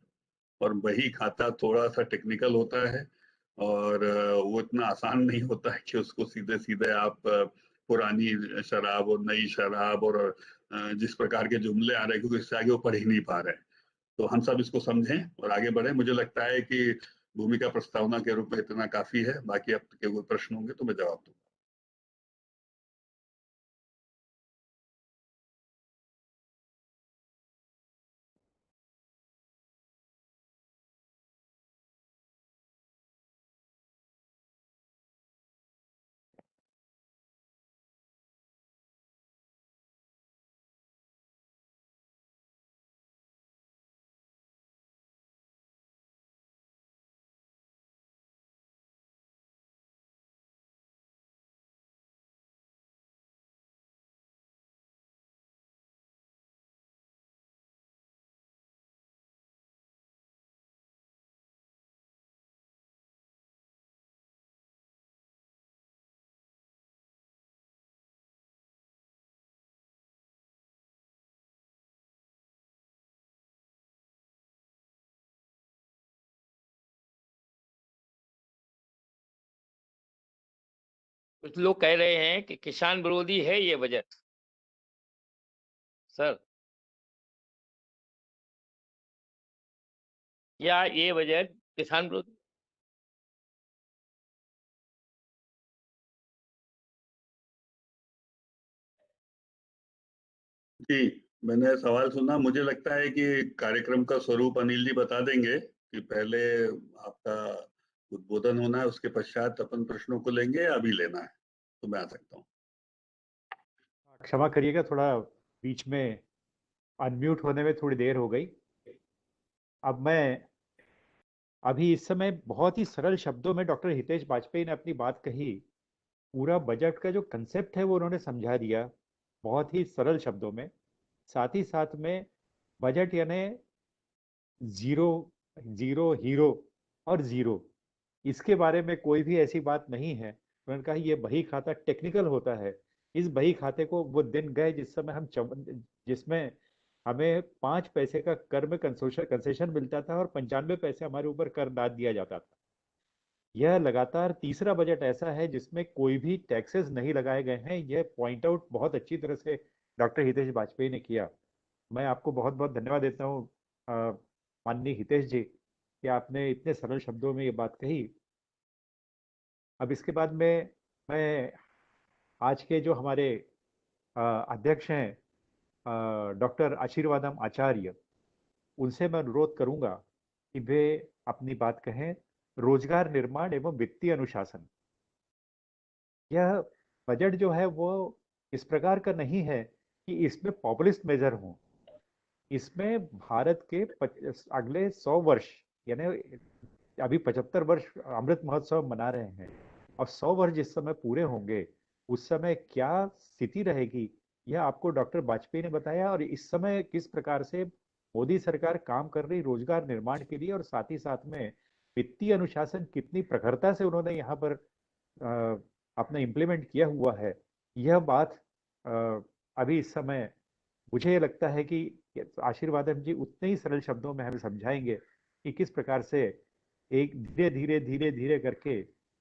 और बही खाता थोड़ा सा टेक्निकल होता है। और वो इतना आसान नहीं होता है कि उसको सीधे सीधे आप पुरानी शराब और नई शराब और जिस प्रकार के जुमले आ रहे हैं, क्योंकि इससे आगे वो पढ़ ही नहीं पा रहे हैं। तो हम सब इसको समझें और आगे बढ़ें। मुझे लगता है कि भूमिका प्रस्तावना के रूप में इतना काफी है। बाकी आपके कोई प्रश्न होंगे तो मैं जवाब दूंगा। कुछ लोग कह रहे हैं कि किसान विरोधी है ये बजट। सर, क्या ये बजट किसान विरोधी? जी, मैंने सवाल सुना। मुझे लगता है कि कार्यक्रम का स्वरूप अनिल जी बता देंगे कि पहले आपका उद्बोधन होना है, उसके पश्चात अपन प्रश्नों को लेंगे या अभी लेना है, तो मैं आ सकता हूँ। क्षमा करिएगा, थोड़ा बीच में अनम्यूट होने में थोड़ी देर हो गई। अब मैं अभी इस समय बहुत ही सरल शब्दों में डॉक्टर हितेश वाजपेयी ने अपनी बात कही। पूरा बजट का जो कंसेप्ट है वो उन्होंने समझा दिया बहुत ही सरल शब्दों में। साथ ही साथ में बजट यानी जीरो, जीरो, हीरो और जीरो, इसके बारे में कोई भी ऐसी बात नहीं है। उन्होंने कहा ये बही खाता टेक्निकल होता है। इस बही खाते को वो दिन गए जिस समय जिसमें हमें 5 पैसे का कर में कंसेशन मिलता था और 95 पैसे हमारे ऊपर कर दाद दिया जाता था। यह लगातार तीसरा बजट ऐसा है जिसमें कोई भी टैक्सेस नहीं लगाए गए हैं। यह पॉइंट आउट बहुत अच्छी तरह से डॉक्टर हितेश वाजपेयी ने किया। मैं आपको बहुत बहुत धन्यवाद देता हूँ माननीय हितेश जी कि आपने इतने सरल शब्दों में ये बात कही। अब इसके बाद में मैं आज के जो हमारे अध्यक्ष हैं डॉक्टर आशीर्वादम आचार्य, उनसे मैं अनुरोध करूंगा कि वे अपनी बात कहें। रोजगार निर्माण एवं वित्तीय अनुशासन, यह बजट जो है वो इस प्रकार का नहीं है कि इसमें पॉपुलिस्ट मेजर हों। इसमें भारत के अगले 100 वर्ष, यानी अभी 75 वर्ष अमृत महोत्सव मना रहे हैं, और 100 वर्ष जिस समय पूरे होंगे उस समय क्या स्थिति रहेगी यह आपको डॉक्टर वाजपेयी ने बताया। और इस समय किस प्रकार से मोदी सरकार काम कर रही रोजगार निर्माण के लिए, और साथ ही साथ में वित्तीय अनुशासन कितनी प्रखरता से उन्होंने यहाँ पर अपना इम्प्लीमेंट किया हुआ है। यह बात अभी इस समय मुझे ये लगता है कि आशीर्वादम जी उतने ही सरल शब्दों में हमें समझाएंगे कि किस प्रकार से एक धीरे धीरे धीरे धीरे करके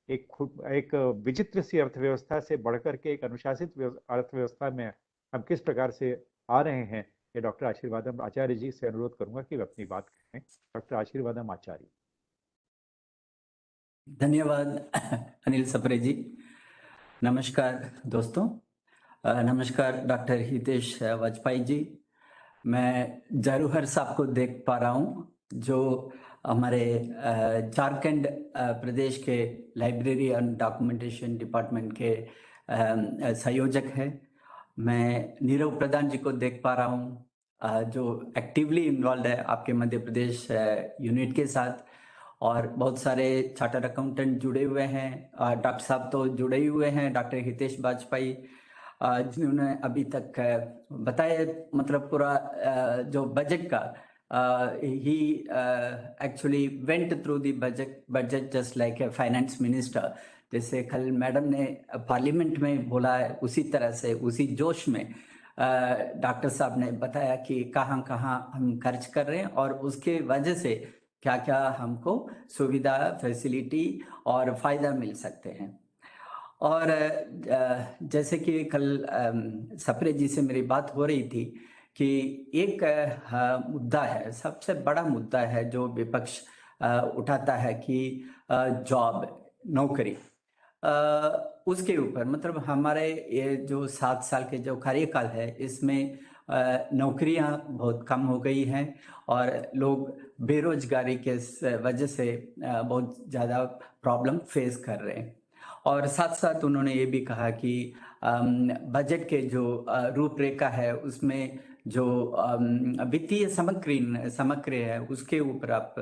एक विचित्र सी अर्थव्यवस्था से बढ़कर के एक अनुशासित अर्थव्यवस्था में हम किस प्रकार से आ रहे हैं। ये डॉक्टर आशीर्वादम आचार्य जी से अनुरोध करूंगा कि वे अपनी बात करें। डॉक्टर आशीर्वादम आचार्य। धन्यवाद अनिल सप्रे जी। नमस्कार दोस्तों, नमस्कार डॉक्टर हितेश वाजपेयी जी। मैं जरूहर साहब को देख पा रहा हूँ जो हमारे झारखंड प्रदेश के लाइब्रेरी एंड डॉक्यूमेंटेशन डिपार्टमेंट के संयोजक हैं। मैं नीरव प्रधान जी को देख पा रहा हूँ जो एक्टिवली इन्वॉल्व है आपके मध्य प्रदेश यूनिट के साथ, और बहुत सारे चार्टर्ड अकाउंटेंट जुड़े हुए हैं। डॉक्टर साहब तो जुड़े ही हुए हैं, डॉक्टर हितेश वाजपेयी जिन्होंने अभी तक बताया, मतलब पूरा जो बजट का ही actually went through the budget just like a finance minister. जैसे कल मैडम ने पार्लियामेंट में बोला है, उसी तरह से उसी जोश में डॉक्टर साहब ने बताया कि कहाँ कहाँ हम खर्च कर रहे हैं और उसके वजह से क्या क्या हमको सुविधा, फैसिलिटी और फायदा मिल सकते हैं। और जैसे कि कल सप्रे जी से मेरी बात हो रही थी कि एक मुद्दा है, सबसे बड़ा मुद्दा है जो विपक्ष उठाता है कि जॉब, नौकरी, उसके ऊपर मतलब हमारे ये जो 7 साल के जो कार्यकाल है इसमें नौकरियां बहुत कम हो गई हैं और लोग बेरोजगारी के वजह से बहुत ज़्यादा प्रॉब्लम फेस कर रहे हैं। और साथ साथ उन्होंने ये भी कहा कि बजट के जो रूपरेखा है उसमें जो वित्तीय समग्र है उसके ऊपर आप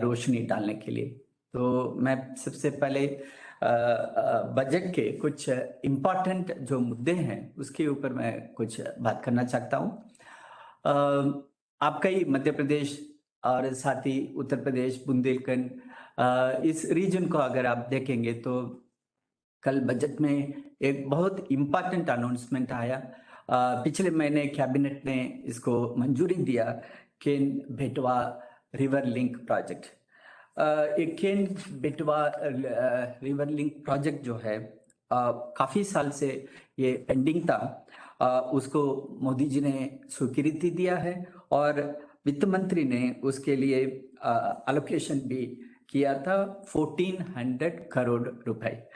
रोशनी डालने के लिए। तो मैं सबसे पहले बजट के कुछ इम्पॉर्टेंट जो मुद्दे हैं उसके ऊपर मैं कुछ बात करना चाहता हूँ। आपका ही मध्य प्रदेश और साथ ही उत्तर प्रदेश, बुंदेलखंड, इस रीजन को अगर आप देखेंगे तो कल बजट में एक बहुत इम्पॉर्टेंट अनाउंसमेंट आया। पिछले महीने कैबिनेट ने इसको मंजूरी दिया, केन बेटवा रिवर लिंक प्रोजेक्ट। एक केन बेटवा रिवर लिंक प्रोजेक्ट जो है काफी साल से ये पेंडिंग था, उसको मोदी जी ने स्वीकृति दिया है और वित्त मंत्री ने उसके लिए एलोकेशन भी किया था 1400 करोड़ रुपए।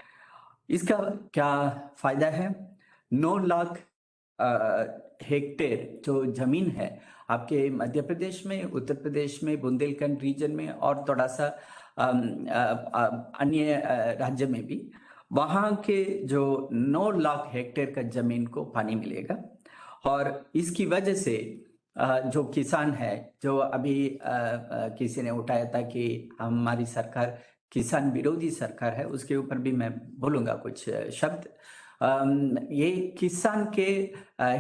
इसका क्या फायदा है? 9 लाख हेक्टेयर जो जमीन है आपके मध्य प्रदेश में, उत्तर प्रदेश में, बुंदेलखंड रीजन में और थोड़ा सा अन्य राज्य में भी, वहाँ के जो 9 लाख हेक्टेयर का जमीन को पानी मिलेगा। और इसकी वजह से जो किसान है, जो अभी किसी ने उठाया था कि हमारी सरकार किसान विरोधी सरकार है, उसके ऊपर भी मैं बोलूँगा कुछ शब्द। ये किसान के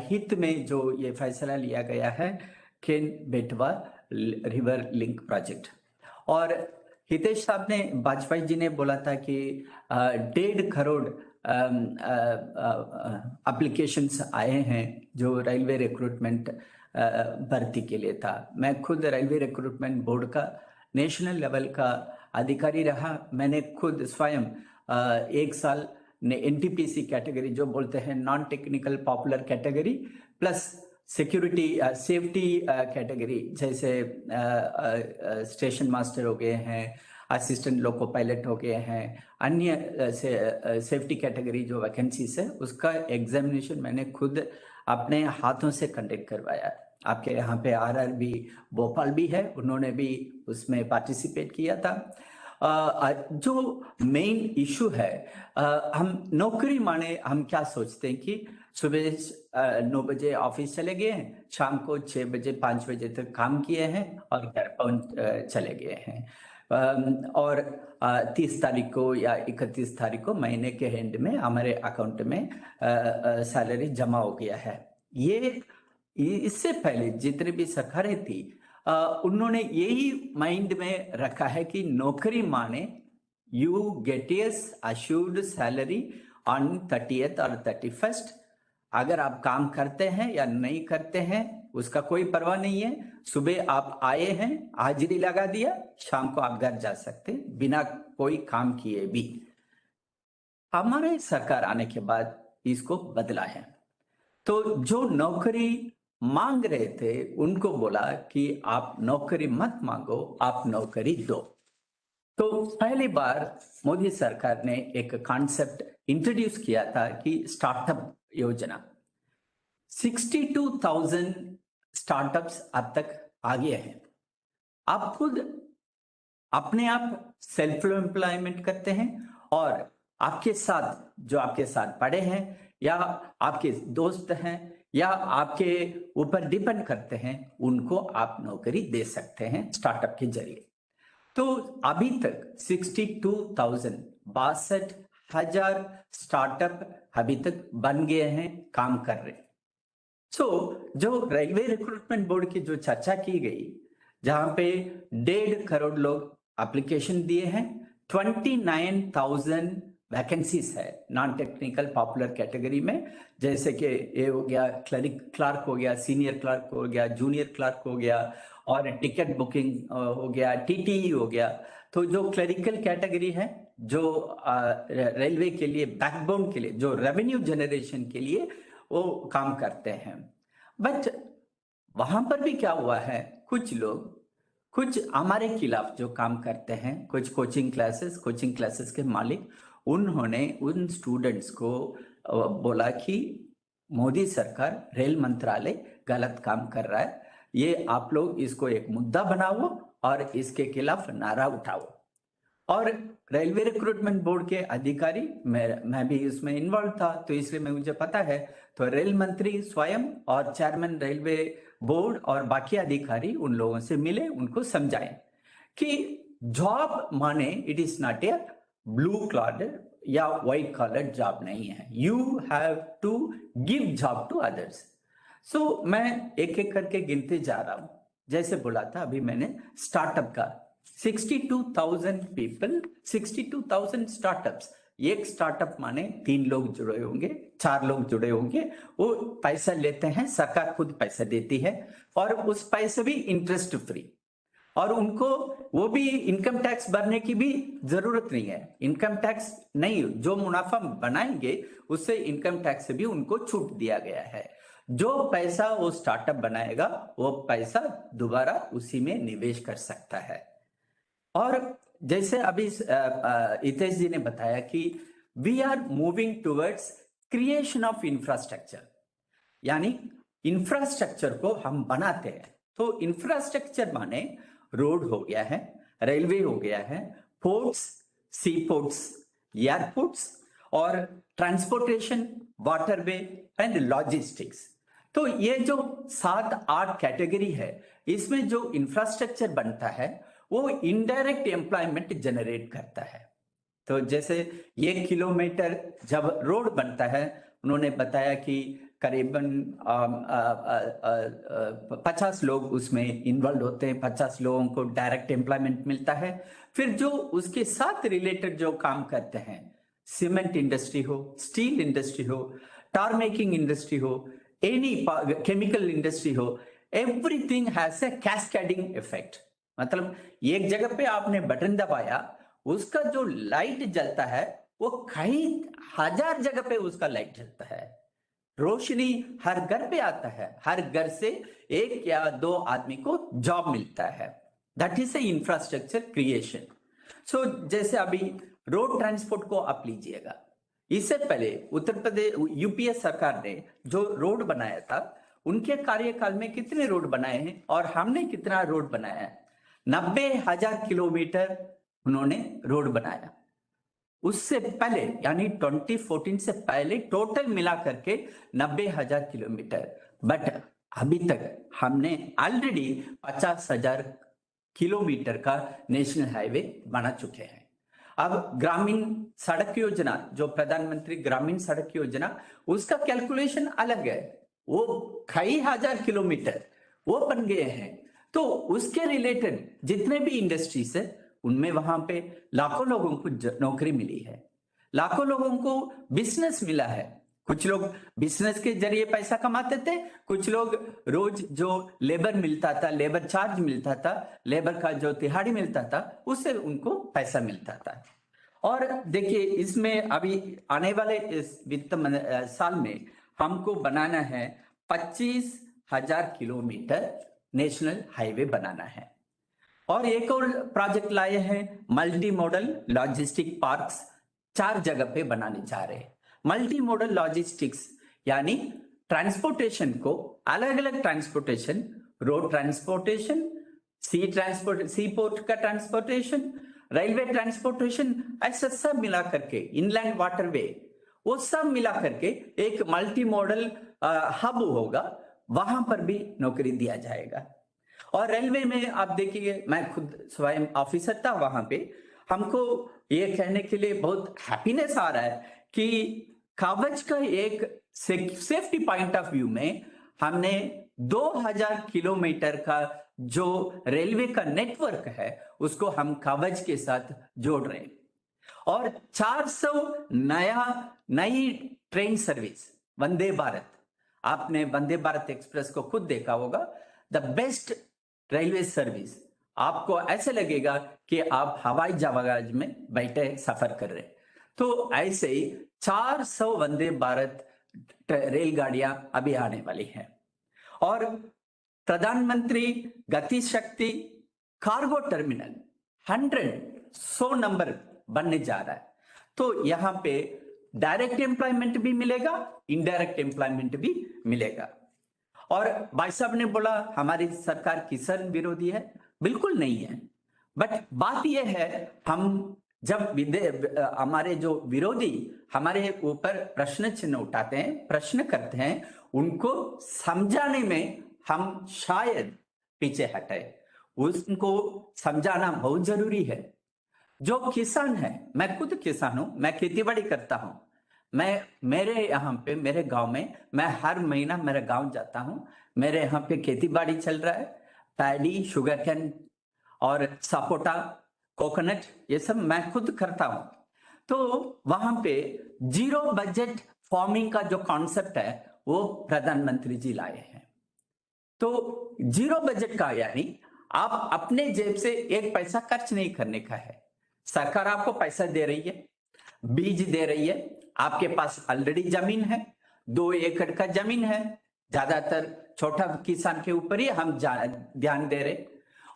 हित में जो ये फैसला लिया गया है केन बेटवा रिवर लिंक प्रोजेक्ट। और हितेश साहब ने, वाजपेयी जी ने बोला था कि 1.5 करोड़ एप्लीकेशंस आए हैं जो रेलवे रिक्रूटमेंट भर्ती के लिए था। मैं खुद रेलवे रिक्रूटमेंट बोर्ड का नेशनल लेवल का अधिकारी रहा। मैंने खुद स्वयं 1 साल ने NTPC कैटेगरी जो बोलते हैं non technical popular category plus security safety category, जैसे स्टेशन मास्टर हो गए हैं, असिस्टेंट लोको पायलट हो गए हैं, अन्य सेफ्टी कैटेगरी जो वैकेंसीज है उसका एग्जामिनेशन मैंने खुद अपने हाथों से कंडक्ट करवाया। आपके यहाँ पे RRB भोपाल भी है, उन्होंने भी उसमें पार्टिसिपेट किया था। जो मेन इशू है, हम नौकरी माने हम क्या सोचते हैं कि सुबह 9 बजे ऑफिस चले गए हैं, शाम को 6 बजे 5 बजे तक काम किए हैं और घर पहुंच चले गए हैं। और 30 तारीख को या 31 तारीख को महीने के एंड में हमारे अकाउंट में सैलरी जमा हो गया है। ये इससे पहले जितने भी सरकारें थी उन्होंने यही माइंड में रखा है कि नौकरी माने you get assured salary on 30th और 31st। अगर आप काम करते हैं या नहीं करते हैं उसका कोई परवाह नहीं है। सुबह आप आए हैं, हाजिरी लगा दिया, शाम को आप घर जा सकते हैं बिना कोई काम किए भी। हमारे सरकार आने के बाद इसको बदला है। तो जो नौकरी मांग रहे थे उनको बोला कि आप नौकरी मत मांगो, आप नौकरी दो। तो पहली बार मोदी सरकार ने एक कॉन्सेप्ट इंट्रोड्यूस किया था कि स्टार्टअप योजना। 62,000 स्टार्टअप्स अब तक आ गए हैं। आप खुद अपने आप सेल्फ एम्प्लॉयमेंट करते हैं और आपके साथ जो आपके साथ पढ़े हैं या आपके दोस्त हैं या आपके ऊपर डिपेंड करते हैं, उनको आप नौकरी दे सकते हैं स्टार्टअप के जरिए। तो अभी तक 62,000 स्टार्टअप अभी तक बन गए हैं, काम कर रहे हैं। जो रेलवे रिक्रूटमेंट बोर्ड की जो चर्चा की गई, जहां पे 1.5 करोड़ लोग एप्लीकेशन दिए हैं, 29,000 वैकेंसीज है नॉन टेक्निकल पॉपुलर कैटेगरी में, जैसे कि ये हो गया क्लर्क हो गया, सीनियर क्लर्क हो गया, जूनियर क्लर्क हो गया और टिकट बुकिंग हो गया, TTE हो गया। तो जो क्लरिकल कैटेगरी है, जो रेलवे के लिए बैकबोन के लिए, जो रेवेन्यू जनरेशन के लिए वो काम करते हैं। बट वहां पर भी क्या हुआ है, कुछ हमारे खिलाफ जो काम करते हैं, कुछ कोचिंग क्लासेस के मालिक, उन्होंने उन स्टूडेंट्स को बोला कि मोदी सरकार, रेल मंत्रालय गलत काम कर रहा है, ये आप लोग इसको एक मुद्दा बनाओ और इसके खिलाफ नारा उठाओ। और रेलवे रिक्रूटमेंट बोर्ड के अधिकारी, मैं भी इसमें इन्वॉल्व था, तो इसलिए मुझे पता है। तो रेल मंत्री स्वयं और चेयरमैन रेलवे बोर्ड और बाकी अधिकारी उन लोगों से मिले, उनको समझाएं कि जॉब माने it is not a blue collar या व्हाइट कॉलर जॉब नहीं है, you have to give job to others. So मैं एक एक करके गिनते जा रहा हूं। जैसे बोला था अभी मैंने स्टार्टअप का, 62,000 पीपल, 62,000 स्टार्टअप्स। एक स्टार्टअप माने 3 लोग जुड़े होंगे, 4 लोग जुड़े होंगे, वो पैसा लेते हैं, सरकार खुद पैसा देती है और उस पैसे भी इंटरेस्ट फ्री। और उनको वो भी इनकम टैक्स भरने की भी जरूरत नहीं है। इनकम टैक्स नहीं, जो मुनाफा बनाएंगे उससे इनकम टैक्स से भी उनको छूट दिया गया है। जो पैसा वो स्टार्टअप बनाएगा वो पैसा दोबारा उसी में निवेश कर सकता है। और जैसे अभी हितेश जी ने बताया कि we are moving towards creation of infrastructure, यानी इंफ्रास्ट्रक्चर को हम बनाते हैं। तो इंफ्रास्ट्रक्चर माने रोड हो गया है, रेलवे हो गया है, पोर्ट्स, सी पोर्ट्स, एयरपोर्ट्स और ट्रांसपोर्टेशन, वाटरवे एंड लॉजिस्टिक्स। तो ये जो 7-8 कैटेगरी है, इसमें जो इंफ्रास्ट्रक्चर बनता है वो इनडायरेक्ट एम्प्लॉयमेंट जनरेट करता है। तो जैसे 1 किलोमीटर जब रोड बनता है, उन्होंने बताया कि करीबन 50 लोग उसमें इन्वॉल्व होते हैं, 50 लोगों को डायरेक्ट एम्प्लॉयमेंट मिलता है। फिर जो उसके साथ रिलेटेड जो काम करते हैं, सीमेंट इंडस्ट्री हो, स्टील इंडस्ट्री हो, टार मेकिंग इंडस्ट्री हो, एनी केमिकल इंडस्ट्री हो, everything has a cascading effect. मतलब एक जगह पे आपने बटन दबाया, उसका जो लाइट जलता है वो कई हजार जगह पे उसका लाइट जलता है। रोशनी हर घर पे आता है, हर घर से 1 या 2 आदमी को जॉब मिलता है। That is a infrastructure creation. So जैसे अभी रोड ट्रांसपोर्ट को आप लीजिएगा, इससे पहले उत्तर प्रदेश यूपीए सरकार ने जो रोड बनाया था, उनके कार्यकाल में कितने रोड बनाए हैं और हमने कितना रोड बनाया है? 90,000 किलोमीटर उन्होंने रोड बनाया। उससे पहले यानी 2014 से पहले टोटल मिला करके 90,000 किलोमीटर, बट अभी तक हमने ऑलरेडी 50,000 किलोमीटर का नेशनल हाईवे बना चुके हैं। अब ग्रामीण सड़क योजना, जो प्रधानमंत्री ग्रामीण सड़क योजना, उसका कैलकुलेशन अलग है, वो कई हजार किलोमीटर वो बन गए हैं। तो उसके रिलेटेड जितने भी इंडस्ट्रीज है, उनमें वहां पे लाखों लोगों को नौकरी मिली है, लाखों लोगों को बिजनेस मिला है। कुछ लोग बिजनेस के जरिए पैसा कमाते थे, कुछ लोग रोज जो लेबर मिलता था, लेबर चार्ज मिलता था, लेबर का जो दिहाड़ी मिलता था, उससे उनको पैसा मिलता था। और देखिए, इसमें अभी आने वाले इस वित्त साल में हमको बनाना है 25,000 किलोमीटर नेशनल हाईवे बनाना है। और एक और प्रोजेक्ट लाए हैं, मल्टी मॉडल लॉजिस्टिक पार्क्स 4 जगह पे बनाने जा रहे हैं। मल्टी मॉडल लॉजिस्टिक्स यानी ट्रांसपोर्टेशन को अलग अलग ट्रांसपोर्टेशन, रोड ट्रांसपोर्टेशन, सी पोर्ट का ट्रांसपोर्टेशन, रेलवे ट्रांसपोर्टेशन, ऐसा सब मिला करके, इनलैंड वाटरवे, वो सब मिला करके एक मल्टी मॉडल हब होगा, वहां पर भी नौकरी दिया जाएगा। और रेलवे में आप देखिए, मैं खुद स्वयं ऑफिसर था वहां पे, हमको ये कहने के लिए बहुत हैप्पीनेस आ रहा है कि कागज का एक सेफ्टी पॉइंट ऑफ व्यू में हमने 2000 किलोमीटर का जो रेलवे का नेटवर्क है उसको हम कागज के साथ जोड़ रहे हैं। और 400 नई ट्रेन सर्विस, वंदे भारत, आपने वंदे भारत एक्सप्रेस को खुद देखा होगा, द बेस्ट रेलवे सर्विस। आपको ऐसे लगेगा कि आप हवाई जहाज में बैठे सफर कर रहे। तो ऐसे ही 400 वंदे भारत रेलगाड़ियां अभी आने वाली हैं। और प्रधानमंत्री गति शक्ति कार्गो टर्मिनल 100 नंबर बनने जा रहा है। तो यहाँ पे डायरेक्ट एम्प्लॉयमेंट भी मिलेगा, इनडायरेक्ट एम्प्लॉयमेंट भी मिलेगा। और भाई साहब ने बोला हमारी सरकार किसान विरोधी है, बिल्कुल नहीं है। बट बात यह है, हम जब हमारे जो विरोधी हमारे ऊपर प्रश्न चिन्ह उठाते हैं, प्रश्न करते हैं, उनको समझाने में हम शायद पीछे हटे। उनको समझाना बहुत जरूरी है। जो किसान है, मैं खुद किसान हूं, मैं खेतीबाड़ी करता हूं। मेरे यहाँ पे, मेरे गांव में, मैं हर महीना मेरे गांव जाता हूं। मेरे यहाँ पे खेतीबाड़ी चल रहा है, पैडी, शुगर कैन और सपोटा, कोकोनट, ये सब मैं खुद करता हूं। तो वहां पे जीरो बजट फार्मिंग का जो कॉन्सेप्ट है वो प्रधानमंत्री जी लाए हैं। तो जीरो बजट का यानी आप अपने जेब से एक पैसा खर्च नहीं करने का है। सरकार आपको पैसा दे रही है, बीज दे रही है, आपके पास ऑलरेडी जमीन है, 2 एकड़ का जमीन है, ज्यादातर छोटा किसान के ऊपर ही हम ध्यान दे रहे,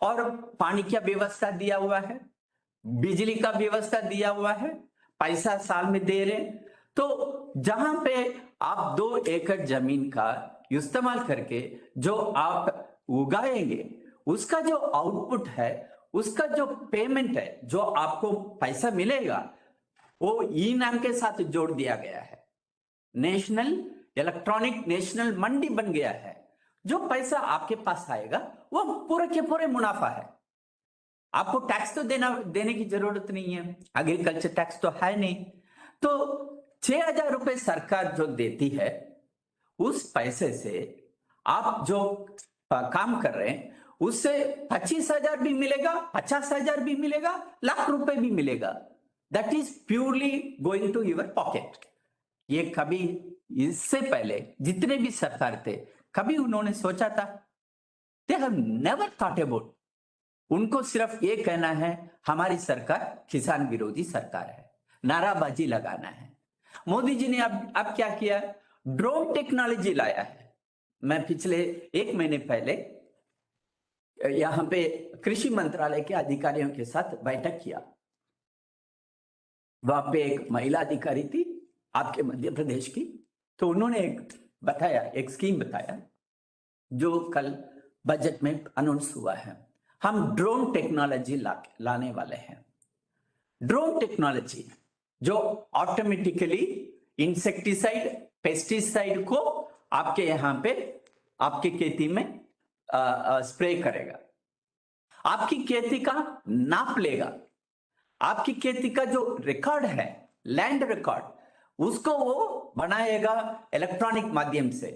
और पानी की व्यवस्था दिया हुआ है, बिजली का व्यवस्था दिया हुआ है, पैसा साल में दे रहे। तो जहां पे आप 2 एकड़ जमीन का इस्तेमाल करके जो आप उगाएंगे, उसका जो आउटपुट है, उसका जो पेमेंट है, जो आपको पैसा मिलेगा, वो ई नाम के साथ जोड़ दिया गया है। नेशनल इलेक्ट्रॉनिक नेशनल मंडी बन गया है। जो पैसा आपके पास आएगा वो पूरे के पूरे मुनाफा है। आपको टैक्स तो देने की जरूरत नहीं है, एग्रीकल्चर टैक्स तो है नहीं। तो 6,000 रुपए सरकार जो देती है, उस पैसे से आप जो काम कर रहे हैं, उससे 25,000 भी मिलेगा, 50,000 भी मिलेगा, लाख रुपए भी मिलेगा। That is purely going to your pocket. ये कभी इससे पहले जितने भी सरकार थे, कभी उन्होंने सोचा था? They have never thought about. उनको सिर्फ ये कहना है हमारी सरकार किसान विरोधी सरकार है, नाराबाजी लगाना है। मोदी जी ने अब क्या किया? ड्रोन टेक्नोलॉजी लाया है। मैं पिछले 1 महीने पहले यहाँ पे कृषि मंत्रालय के अधिकारियों के साथ बैठक किया। वहां पे एक महिला अधिकारी थी आपके मध्य प्रदेश की, तो उन्होंने एक स्कीम बताया जो कल बजट में अनाउंस हुआ है। हम ड्रोन टेक्नोलॉजी लाने वाले हैं। ड्रोन टेक्नोलॉजी जो ऑटोमेटिकली इंसेक्टिसाइड, पेस्टिसाइड को आपके यहाँ पे आपकी खेती में स्प्रे करेगा, आपकी खेती का नाप लेगा, आपकी खेती का जो रिकॉर्ड है, लैंड रिकॉर्ड, उसको वो बनाएगा इलेक्ट्रॉनिक माध्यम से।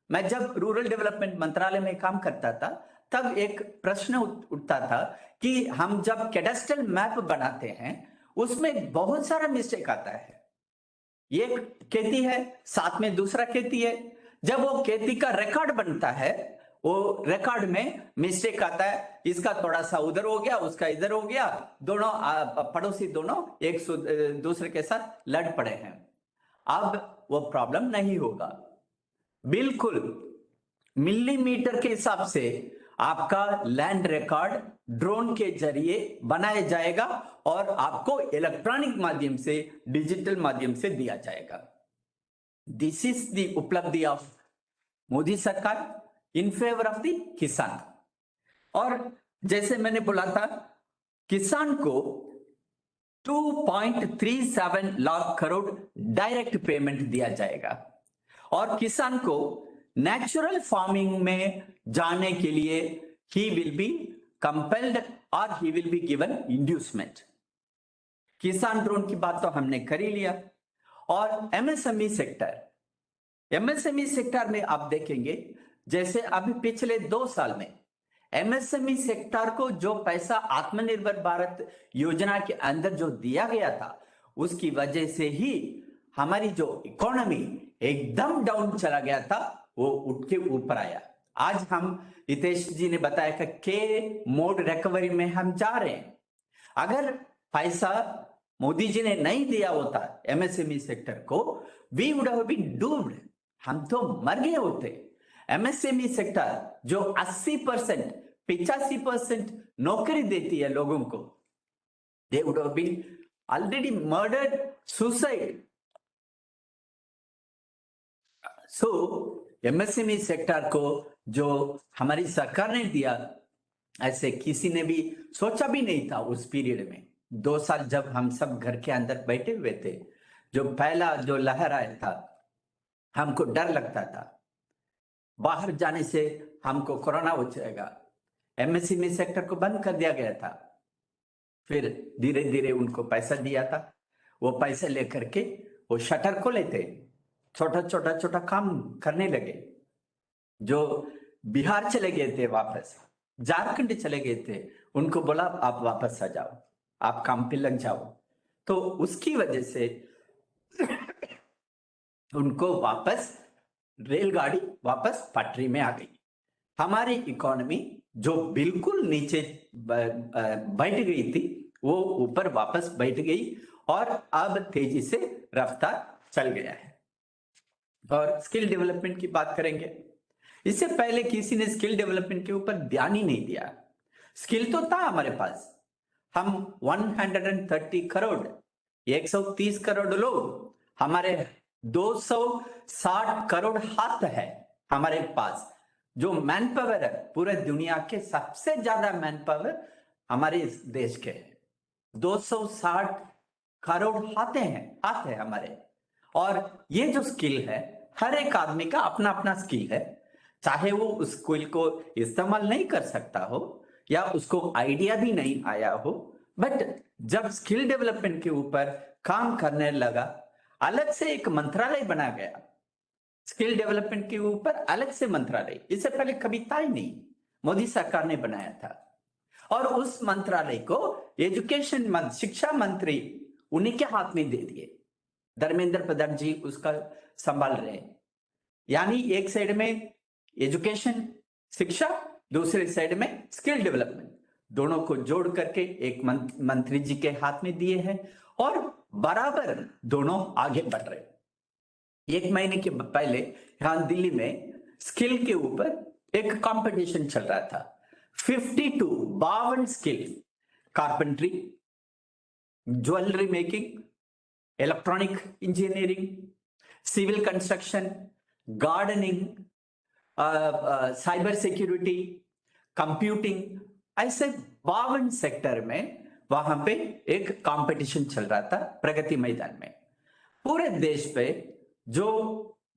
मैं जब रूरल डेवलपमेंट मंत्रालय में काम करता था, तब एक प्रश्न उठता था कि हम जब कैडेस्ट्रल मैप बनाते हैं, उसमें बहुत सारा मिस्टेक आता है। ये खेती है, साथ में दूसरा खेती है। जब वो खेती का रिकॉर्ड बनता है, वो रिकॉर्ड में मिस्टेक आता है, इसका थोड़ा सा उधर हो गया, उसका इधर हो गया, दोनों पड़ोसी दोनों एक दूसरे के साथ लड़ पड़े हैं। अब वो प्रॉब्लम नहीं होगा। बिल्कुल मिलीमीटर के हिसाब से आपका लैंड रिकॉर्ड ड्रोन के जरिए बनाया जाएगा और आपको इलेक्ट्रॉनिक माध्यम से, डिजिटल माध्यम से दिया जाएगा। दिस इज द उपलब्धि ऑफ मोदी सरकार इन फेवर ऑफ द किसान। और जैसे मैंने बोला था, किसान को 2.37 लाख करोड़ डायरेक्ट पेमेंट दिया जाएगा और किसान को नेचुरल फार्मिंग में जाने के लिए ही विल बी कंपेल्ड और he will be given inducement. किसान ड्रोन की बात तो हमने कर ही लिया। और एमएसएमई सेक्टर में आप देखेंगे, जैसे अभी पिछले 2 साल में एमएसएमई सेक्टर को जो पैसा आत्मनिर्भर भारत योजना के अंदर जो दिया गया था, उसकी वजह से ही हमारी जो इकोनॉमी एकदम डाउन चला गया था, वो उठ के ऊपर आया। आज हम हितेश जी ने बताया कि के मोड रिकवरी में हम जा रहे हैं। अगर पैसा मोदी जी ने नहीं दिया होता एमएसएमई सेक्टर को, we would have been doomed, हम तो मर गए होते। एमएसएमई सेक्टर जो 80%, 85% नौकरी देती है लोगों को, they would have been already murdered, suicide. So MSME sector को जो हमारी सरकार ने दिया, ऐसे किसी ने भी सोचा भी नहीं था उस पीरियड में। 2 साल जब हम सब घर के अंदर बैठे हुए थे, जो पहला जो लहर आया था, हमको डर लगता था, बाहर जाने से हमको कोरोना हो जाएगा। एमएसएमई सेक्टर को बंद कर दिया गया था। फिर धीरे धीरे उनको पैसा दिया था, वो पैसे लेकर के वो शटर खोले थे, छोटा काम करने लगे। जो बिहार चले गए थे वापस, झारखंड चले गए थे, उनको बोला आप वापस आ जाओ, आप काम पे लग जाओ। तो उसकी वजह से उनको वापस रेलगाड़ी वापस पटरी में आ गई। हमारी इकोनॉमी जो बिल्कुल नीचे बैठ गई थी वो ऊपर वापस बैठ गई और अब तेजी से रफ्तार चल गया है। और स्किल डेवलपमेंट की बात करेंगे, इससे पहले किसी ने स्किल डेवलपमेंट के ऊपर ध्यान ही नहीं दिया। स्किल तो था हमारे पास, हम 130 करोड़ 130 करोड़ लोग, हमारे 260 करोड़ हाथ है हमारे पास। जो मैन पावर है पूरे दुनिया के सबसे ज्यादा मैन पावर हमारे इस देश के है, 260 करोड़ हाथ है हमारे। और ये जो स्किल है हर एक आदमी का अपना अपना स्किल है, चाहे वो उस स्किल को इस्तेमाल नहीं कर सकता हो या उसको आइडिया भी नहीं आया हो, बट जब स्किल डेवलपमेंट के ऊपर काम करने लगा, अलग से एक मंत्रालय बना गया स्किल डेवलपमेंट के ऊपर, अलग से मंत्रालय, इससे पहले कभी था ही नहीं, मोदी सरकार ने बनाया था। और उस मंत्रालय को एजुकेशन शिक्षा मंत्री उन्हीं के हाथ में दे दिए, धर्मेंद्र प्रधान जी उसका संभाल रहे हैं। यानी एक साइड में एजुकेशन शिक्षा, दूसरे साइड में स्किल डेवलपमेंट, दोनों को जोड़ करके एक मंत्री जी के हाथ में दिए हैं और बराबर दोनों आगे बढ़ रहे हैं। 1 महीने के पहले यहां दिल्ली में स्किल के ऊपर एक कंपटीशन चल रहा था, 52 skill, carpentry, jewellery making, electronic engineering, civil construction, gardening, cyber security, computing, ऐसे 52 सेक्टर में वहां पे एक कंपटीशन चल रहा था प्रगति मैदान में। पूरे देश पे जो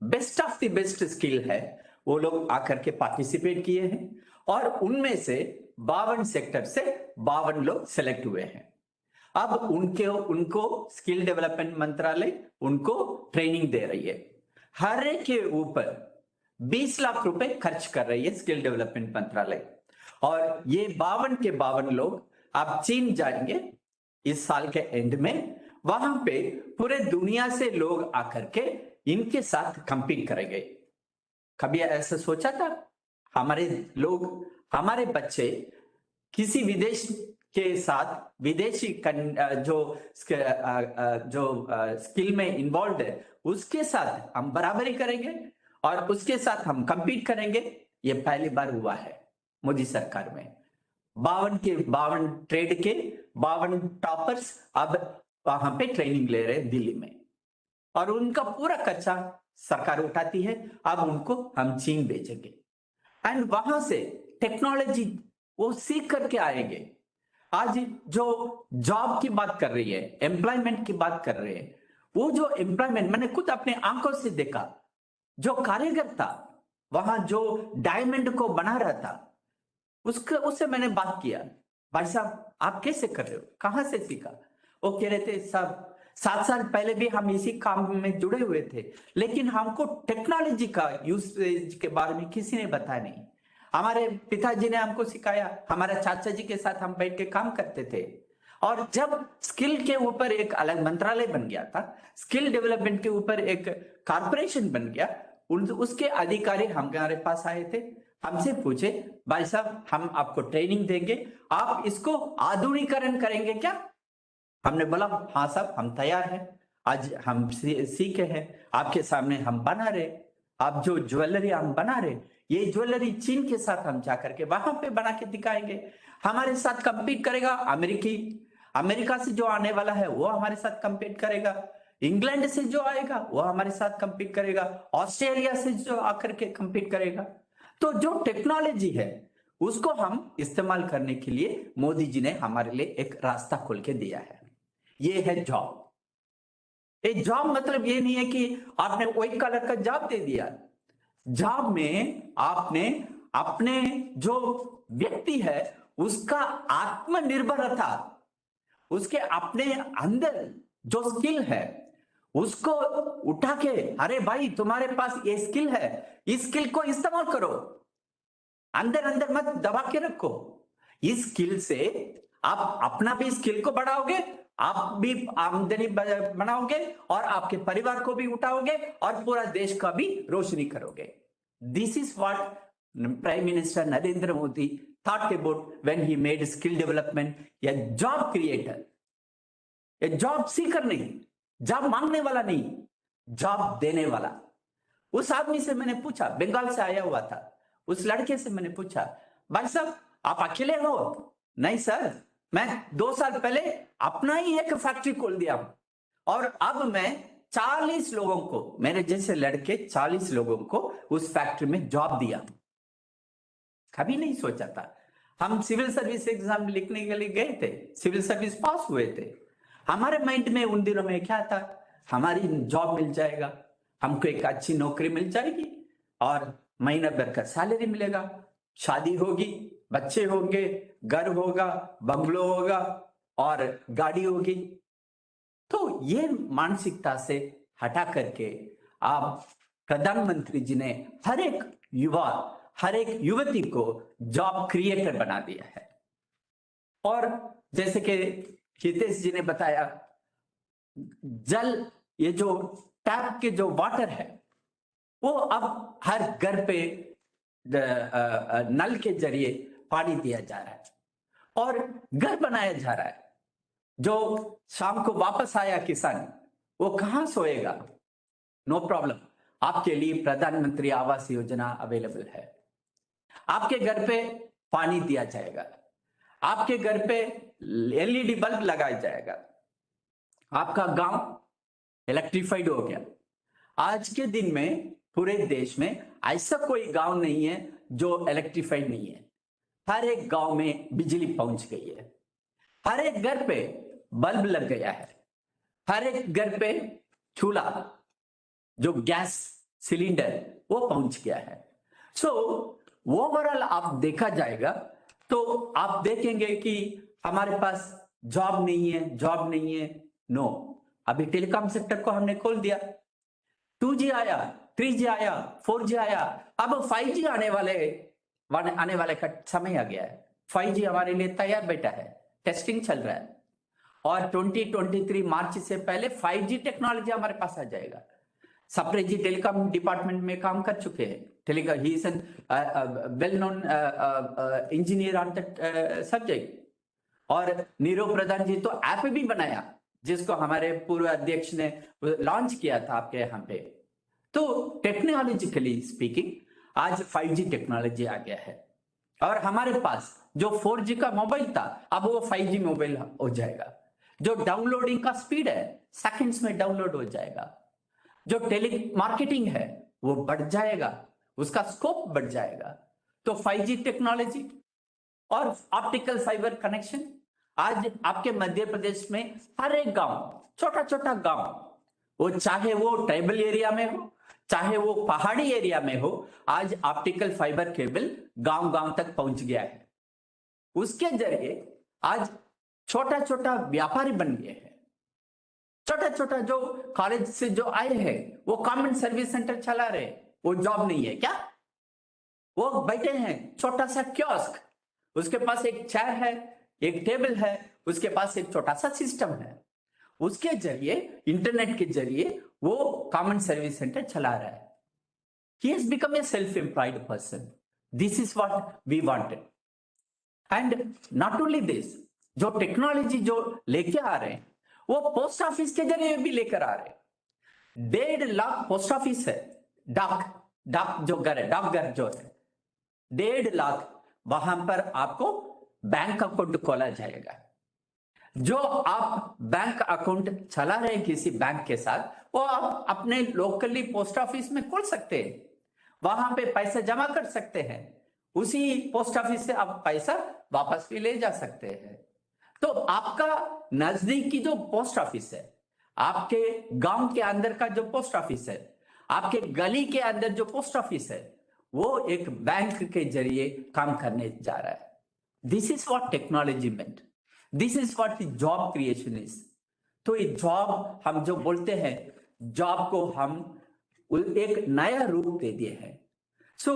best of the best skill है वो लोग आकर के पार्टिसिपेट किए हैं और उनमें से 52 सेक्टर से 52 लोग सेलेक्ट हुए हैं। अब उनको स्किल डेवलपमेंट मंत्रालय उनको ट्रेनिंग दे रही है, हर एक के ऊपर 20 लाख रुपए खर्च कर रही है स्किल डेवलपमेंट मंत्रालय। और ये 52 के 52 लोग अब चीन जाएंगे इस साल के एंड में, वहां पे पूरे दुनिया से लोग आकर के इनके साथ कंपीट करेंगे। कभी ऐसा सोचा था हमारे लोग, हमारे बच्चे किसी विदेश के साथ, विदेशी जो स्किल में इन्वॉल्व है उसके साथ हम बराबरी करेंगे और उसके साथ हम कंपीट करेंगे? ये पहली बार हुआ है मोदी सरकार में। 52 के 52 ट्रेड के 52 टॉपर्स अब वहां पे ट्रेनिंग ले रहे हैं दिल्ली में और उनका पूरा खर्चा सरकार उठाती है। अब उनको हम चीन भेजेंगे एंड वहां से टेक्नोलॉजी वो सीख करके आएंगे। आज जो जॉब की बात कर रही है, एम्प्लॉयमेंट की बात कर रहे हैं, वो जो एम्प्लॉयमेंट मैंने खुद अपने आंखों से देखा, जो कारीगर था वहां जो डायमंड को बना रहा था उससे मैंने बात किया, भाई साहब आप कैसे कर रहे हो, कहां से सीखा? वो कह रहे थे साहब 7 साल पहले भी हम इसी काम में जुड़े हुए थे, लेकिन हमको टेक्नोलॉजी का यूसेज के बारे में किसी ने बताया नहीं। हमारे पिताजी ने हमको सिखाया, हमारे चाचा जी के साथ हम बैठ के काम करते थे। और जब स्किल के ऊपर एक अलग मंत्रालय बन गया था, स्किल डेवलपमेंट के ऊपर एक कॉर्पोरेशन बन गया, उसके अधिकारी हमारे पास आए थे, हमसे पूछे भाई साहब हम आपको ट्रेनिंग देंगे, आप इसको आधुनिकीकरण करेंगे क्या? हमने बोला हाँ साहब हम तैयार हैं, आज हम सीखे हैं, आपके सामने हम बना रहे। आप जो ज्वेलरी हम बना रहे, ये ज्वेलरी चीन के साथ हम जाकर के वहां पे बना के दिखाएंगे। हमारे साथ कंपीट करेगा अमेरिका से जो आने वाला है वो हमारे साथ कंपीट करेगा, इंग्लैंड से जो आएगा वो हमारे साथ कंपीट करेगा, ऑस्ट्रेलिया से जो आकर के कंपीट करेगा। तो जो टेक्नोलॉजी है उसको हम इस्तेमाल करने के लिए मोदी जी ने हमारे लिए एक रास्ता खोल के दिया है। ये है जॉब। ये जॉब मतलब ये नहीं है कि आपने व्हाइट कलर का जॉब दे दिया। जॉब में आपने अपने जो व्यक्ति है उसका आत्मनिर्भरता, उसके अपने अंदर जो स्किल है उसको उठा के, अरे भाई तुम्हारे पास ये स्किल है, इस स्किल को इस्तेमाल करो, अंदर अंदर मत दबा के रखो। इस स्किल से आप अपना भी स्किल को बढ़ाओगे, आप भी आमदनी बनाओगे और आपके परिवार को भी उठाओगे और पूरा देश का भी रोशनी करोगे। This is what Prime Minister Narendra Modi thought about when he made skill development a job creator, a job seeker नहीं, जॉब मांगने वाला नहीं, जॉब देने वाला। उस आदमी से मैंने पूछा, बंगाल से आया हुआ था, उस लड़के से मैंने पूछा, भाई साहब आप अकेले हो? नहीं सर, मैं 2 साल पहले अपना ही एक फैक्ट्री खोल दिया हूं और अब मैं 40 लोगों को, मेरे जैसे लड़के 40 लोगों को उस फैक्ट्री में जॉब दिया। कभी नहीं सोचा था। हम सिविल सर्विस एग्जाम लिखने के लिए गए थे, सिविल सर्विस पास हुए थे, हमारे माइंड में उन दिनों में क्या था, हमारी जॉब मिल जाएगा, हमको एक अच्छी नौकरी मिल जाएगी और महीना भर का सैलरी मिलेगा, शादी होगी, बच्चे होंगे, घर होगा, बंगलो होगा और गाड़ी होगी। तो ये मानसिकता से हटा करके आप प्रधानमंत्री जी ने हर एक युवा, हर एक युवती को जॉब क्रिएटर बना दिया है। और जैसे कि हितेश जी ने बताया, जल, ये जो टैप के जो वाटर है वो अब हर घर पे नल के जरिए पानी दिया जा रहा है और घर बनाया जा रहा है। जो शाम को वापस आया किसान, वो कहां सोएगा? नो प्रॉब्लम, आपके लिए प्रधानमंत्री आवास योजना अवेलेबल है। आपके घर पे पानी दिया जाएगा, आपके घर पे एलईडी बल्ब लगाया जाएगा, आपका गांव इलेक्ट्रिफाइड हो गया। आज के दिन में पूरे देश में ऐसा कोई गांव नहीं है जो इलेक्ट्रिफाइड नहीं है। हर एक गांव में बिजली पहुंच गई है, हर एक घर पे बल्ब लग गया है, हर एक घर पे चूल्हा, जो गैस सिलेंडर, वो पहुंच गया है। सो ओवरऑल आप देखा जाएगा तो आप देखेंगे कि हमारे पास जॉब नहीं है, जॉब नहीं है। नो, अभी टेलीकॉम सेक्टर को हमने खोल दिया, 2G आया, 3G आया, 4G आया, अब 5G आने वाले का समय आ गया है। 5G हमारे लिए तैयार बैठा है, टेस्टिंग चल रहा है और 2023 मार्च से पहले 5G टेक्नोलॉजी हमारे पास आ जाएगा। सप्रे जी टेलीकॉम डिपार्टमेंट में काम कर चुके हैं, he is a well-known engineer on that subject। और नीरव प्रधान जी तो ऐप भी बनाया जिसको हमारे पूर्व अध्यक्ष ने लॉन्च किया था आपके यहाँ पे। तो टेक्नोलॉजिकली स्पीकिंग आज 5G टेक्नोलॉजी आ गया है और हमारे पास जो 4G का मोबाइल था अब वो 5G मोबाइल हो जाएगा। जो डाउनलोडिंग का स्पीड है सेकंड्स में डाउनलोड हो जाएगा। जो टेली मार्केटिंग है वो बढ़ जाएगा, उसका स्कोप बढ़ जाएगा। तो 5G टेक्नोलॉजी और ऑप्टिकल फाइबर कनेक्शन आज आपके मध्य प्रदेश में हर एक गांव, छोटा छोटा गांव, वो चाहे वो ट्राइबल एरिया में हो, चाहे वो पहाड़ी एरिया में हो, आज ऑप्टिकल फाइबर केबल गांव गांव तक पहुंच गया है। उसके जरिए आज छोटा छोटा व्यापारी बन गए हैं। छोटा छोटा जो कॉलेज से जो आए हैं वो कॉमन सर्विस सेंटर चला रहे, वो जॉब नहीं है क्या? वो बैठे हैं छोटा सा कियोस्क, उसके पास एक चेयर है, एक टेबल है, उसके पास एक छोटा सा सिस्टम है, उसके जरिए इंटरनेट के जरिए वो कॉमन सर्विस सेंटर चला रहा है। He has become a self-employed person. This is what we wanted. And not only this, जो टेक्नोलॉजी जो लेके आ रहे हैं वो पोस्ट ऑफिस के जरिए भी लेकर आ रहे हैं। 1.5 लाख पोस्ट ऑफिस है, डाक जो घर है, डाकघर जो है 1.5 लाख, वहां पर आपको बैंक अकाउंट खोला जाएगा। जो आप बैंक अकाउंट चला रहे हैं किसी बैंक के साथ, वो आप अपने लोकली पोस्ट ऑफिस में खोल सकते हैं, वहां पे पैसा जमा कर सकते हैं, उसी पोस्ट ऑफिस से आप पैसा वापस भी ले जा सकते हैं। तो आपका नजदीकी जो पोस्ट ऑफिस है, आपके गांव के अंदर का जो पोस्ट ऑफिस है, आपके गली के अंदर जो पोस्ट ऑफिस है, वो एक बैंक के जरिए काम करने जा रहा है। This is what technology meant, this is what job creation is. तो ये जॉब हम जो बोलते हैं, जॉब को हम एक नया रूप दे दिए हैं। सो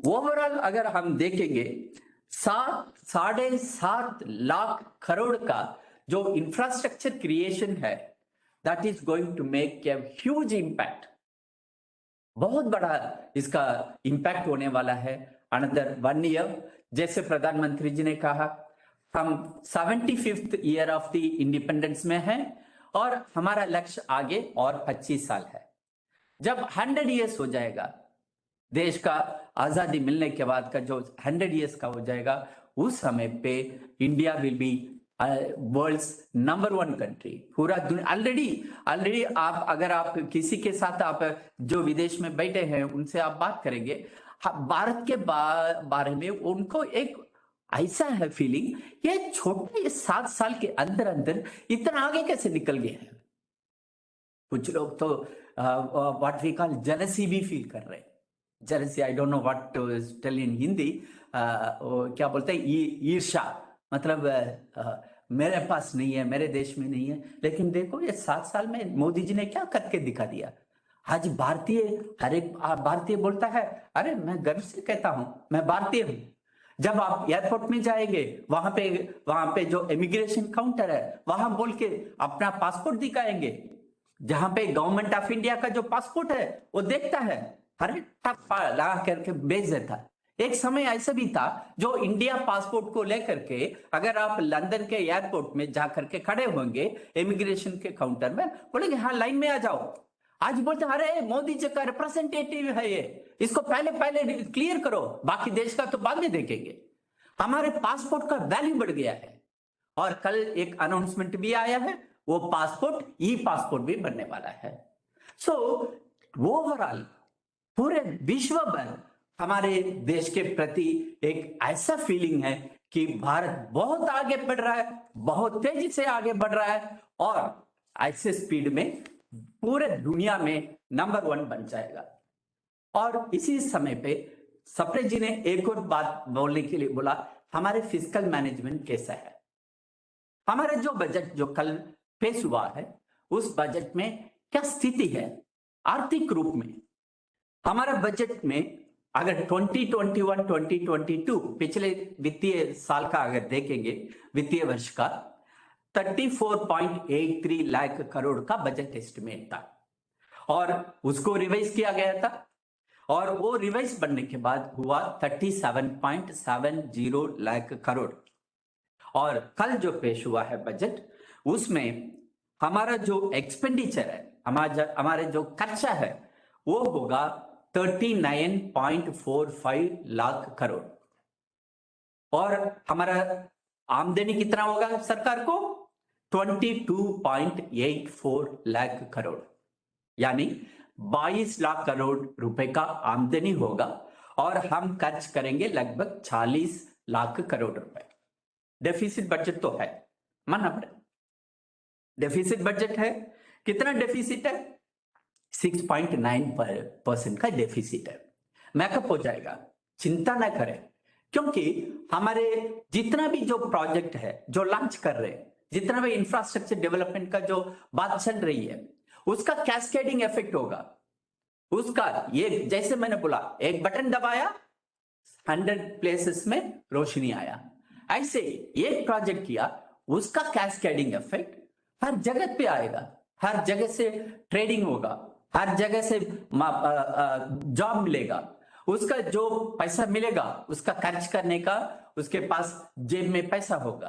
ओवरऑल अगर हम देखेंगे 7.5 लाख करोड़ का जो इंफ्रास्ट्रक्चर क्रिएशन है, that is going to make a huge impact. बहुत बड़ा इसका इंपैक्ट होने वाला है another 1 year. जैसे प्रधानमंत्री जी ने कहा, हम 75th year of the independence में हैं और हमारा लक्ष्य आगे और 25 साल है। जब 100 इयर्स हो जाएगा, देश का आजादी मिलने के बाद का जो 100 इयर्स का हो जाएगा, उस समय पे India will be world's number 1 country. पूरा दुनिया ऑलरेडी आप अगर आप किसी के साथ आप जो विदेश में बैठे हैं उनसे आप बात करेंगे, भारत के बारे में उनको एक ऐसा है फीलिंग, ये छोटे 7 साल के अंदर अंदर इतना आगे कैसे निकल गए हैं। कुछ लोग तो व्हाट वी कॉल जेलसी भी फील कर रहे हैं। Jealousy, I don't know what to tell in Hindi, क्या बोलते हैं, ईर्ष्या, मतलब मेरे पास नहीं है, मेरे देश में नहीं है। लेकिन देखो ये 7 साल में मोदी जी ने क्या करके दिखा दिया। आज भारतीय, हर एक भारतीय बोलता है, अरे मैं गर्व से कहता हूं मैं भारतीय हूं। जब आप एयरपोर्ट में जाएंगे, वहां पे जो इमिग्रेशन काउंटर है, वहां बोल के अपना पासपोर्ट दिखाएंगे, जहां पे गवर्नमेंट ऑफ इंडिया का जो पासपोर्ट है वो देखता है, अरे टप लगा करके भेज देता। एक समय ऐसा भी था जो इंडिया पासपोर्ट को लेकर के अगर आप लंदन के एयरपोर्ट में जाकर के खड़े होंगे इमिग्रेशन के काउंटर में, बोलेंगे हाँ लाइन में आ जाओ। आज बोलते अरे मोदी जी का रिप्रेजेंटेटिव है ये, इसको पहले क्लियर करो, बाकी देश का तो बाद में देखेंगे। हमारे पासपोर्ट का वैल्यू बढ़ गया है। और कल एक अनाउंसमेंट भी आया है, वो पासपोर्ट ई पासपोर्ट भी बनने वाला है। सो ओवरऑल पूरे विश्व भर हमारे देश के प्रति एक ऐसा फीलिंग है कि भारत बहुत आगे बढ़ रहा है, बहुत तेजी से आगे बढ़ रहा है और ऐसे स्पीड में पूरे दुनिया में नंबर 1 बन जाएगा। और इसी समय पे सप्रे जी ने एक और बात बोलने के लिए बोला, हमारे फिस्कल मैनेजमेंट कैसा है। हमारा जो बजट जो कल पेश हुआ है, उस बजट में क्या स्थिति है आर्थिक रूप में। हमारा बजट में अगर 2021-2022 पिछले वित्तीय साल का अगर देखेंगे, वित्तीय वर्ष का 34.83 लाख करोड़ का बजट एस्टिमेट था और उसको रिवाइज किया गया था और वो रिवाइज बनने के बाद हुआ 37.70 लाख करोड़। और कल जो पेश हुआ है बजट, उसमें हमारा जो एक्सपेंडिचर है, हमारे जो खर्चा है, वो होगा 39.45 लाख करोड़। और हमारा आमदनी कितना होगा सरकार को, 22.84 लाख करोड़, यानी 22 लाख करोड़ रुपए का आमदनी होगा और हम खर्च करेंगे लगभग 40 लाख करोड़ रुपए। डेफिसिट बजट तो है, मानना पड़े, डेफिसिट बजट है। कितना डेफिसिट है, 6.9% का डेफिसिट है। मैकअप हो जाएगा, चिंता ना करें, क्योंकि हमारे जितना भी जो प्रोजेक्ट है जो लॉन्च कर रहे हैं, जितना भी इंफ्रास्ट्रक्चर डेवलपमेंट का जो बात चल रही है, उसका कैस्केडिंग इफेक्ट होगा। उसका ये जैसे मैंने बोला, एक बटन दबाया 100 प्लेसेस में रोशनी आया, ऐसे एक प्रोजेक्ट किया, उसका कैस्केडिंग इफेक्ट हर जगह पे आएगा। हर जगह से ट्रेडिंग होगा, हर जगह से जॉब मिलेगा, उसका जो पैसा मिलेगा उसका खर्च करने का उसके पास जेब में पैसा होगा,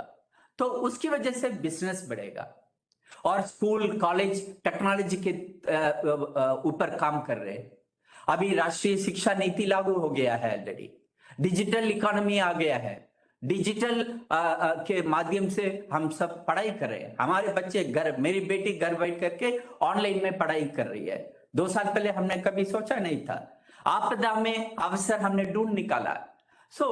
तो उसकी वजह से बिजनेस बढ़ेगा। और स्कूल कॉलेज टेक्नोलॉजी के ऊपर काम कर रहे हैं। अभी राष्ट्रीय शिक्षा नीति लागू हो गया है ऑलरेडी, डिजिटल इकोनॉमी आ गया है, डिजिटल के माध्यम से हम सब पढ़ाई कर रहे हैं। हमारे बच्चे घर, मेरी बेटी घर बैठ करके ऑनलाइन में पढ़ाई कर रही है। 2 साल पहले हमने कभी सोचा नहीं था। आपदा में अवसर हमने ढूंढ निकाला। सो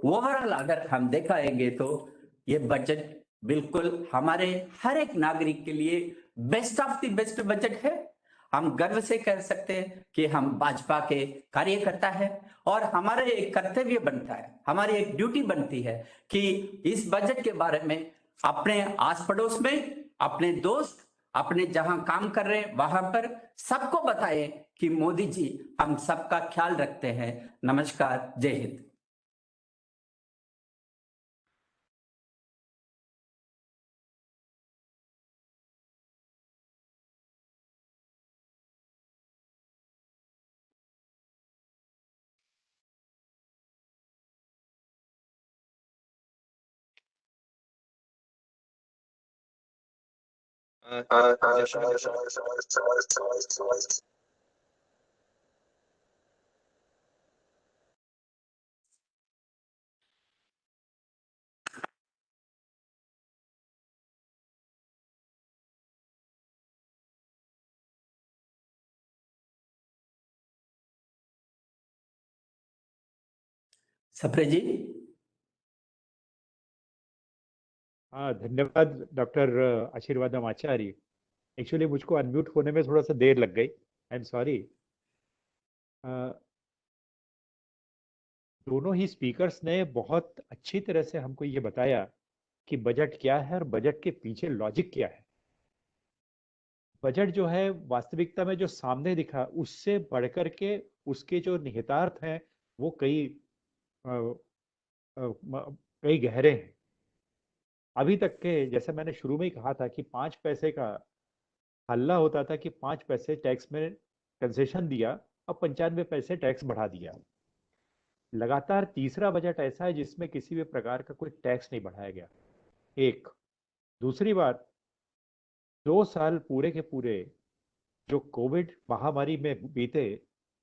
ओवरऑल अगर हम देखाएंगे तो ये बजट बिल्कुल हमारे हर एक नागरिक के लिए best of the best budget है। हम गर्व से कह सकते हैं कि हम भाजपा के कार्यकर्ता हैं और हमारा एक कर्तव्य बनता है, हमारी एक ड्यूटी बनती है कि इस बजट के बारे में अपने आस पड़ोस में, अपने दोस्त, अपने जहां काम कर रहे हैं वहां पर सबको बताएं कि मोदी जी हम सबका ख्याल रखते हैं। नमस्कार, जय हिंद। सप्रे जी। हाँ, धन्यवाद डॉक्टर आशीर्वादम आचार्य। एक्चुअली मुझको अनम्यूट होने में थोड़ा सा देर लग गई, आई एम सॉरी। दोनों ही स्पीकर्स ने बहुत अच्छी तरह से हमको ये बताया कि बजट क्या है और बजट के पीछे लॉजिक क्या है। बजट जो है वास्तविकता में जो सामने दिखा उससे बढ़कर के उसके जो निहितार्थ हैं वो कई गहरे हैं। अभी तक के जैसे मैंने शुरू में ही कहा था कि 5 पैसे का हल्ला होता था कि 5 पैसे टैक्स में कंसेशन दिया, अब 95 पैसे टैक्स बढ़ा दिया। लगातार तीसरा बजट ऐसा है जिसमें किसी भी प्रकार का कोई टैक्स नहीं बढ़ाया गया। एक दूसरी बात, 2 साल पूरे के पूरे जो कोविड महामारी में बीते,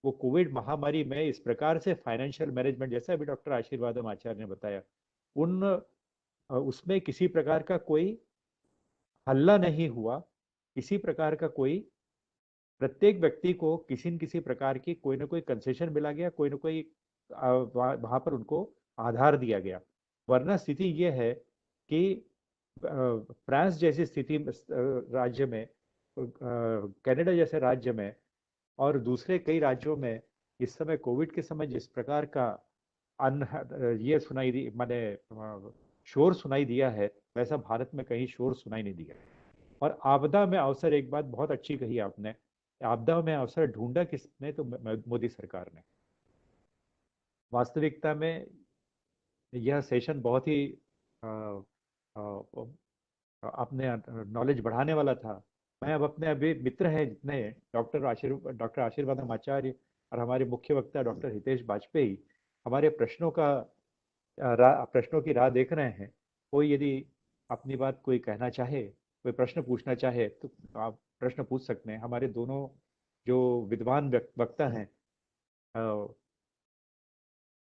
वो कोविड महामारी में इस प्रकार से फाइनेंशियल मैनेजमेंट, जैसे अभी डॉक्टर आशीर्वादम आचार्य ने बताया, उसमें किसी प्रकार का कोई हल्ला नहीं हुआ, किसी प्रकार का कोई, प्रत्येक व्यक्ति को किसी न किसी प्रकार की कोई ना कोई कंसेशन मिला गया, कोई ना कोई वहां पर उनको आधार दिया गया। वरना स्थिति ये है कि फ्रांस जैसी स्थिति राज्य में, कनाडा जैसे राज्य में और दूसरे कई राज्यों में इस समय कोविड के समय जिस प्रकार का ये सुनाई दी, माने शोर सुनाई दिया है, वैसा भारत में कहीं शोर सुनाई नहीं दिया। और आपदा में अवसर, एक बात बहुत अच्छी कही आपने, आपदा में अवसर ढूंढा किसने? तो मोदी सरकार ने। वास्तविकता में यह सेशन बहुत ही अपने नॉलेज बढ़ाने वाला था। मैं अब अपने अभी मित्र हैं जितने डॉक्टर आशीर्वादम आचार्य और हमारे मुख्य वक्ता डॉक्टर हितेश वाजपेयी, हमारे प्रश्नों की राह देख रहे हैं। कोई यदि अपनी बात कोई कहना चाहे, कोई प्रश्न पूछना चाहे तो आप प्रश्न पूछ सकते हैं। हमारे दोनों जो विद्वान वक्ता हैं,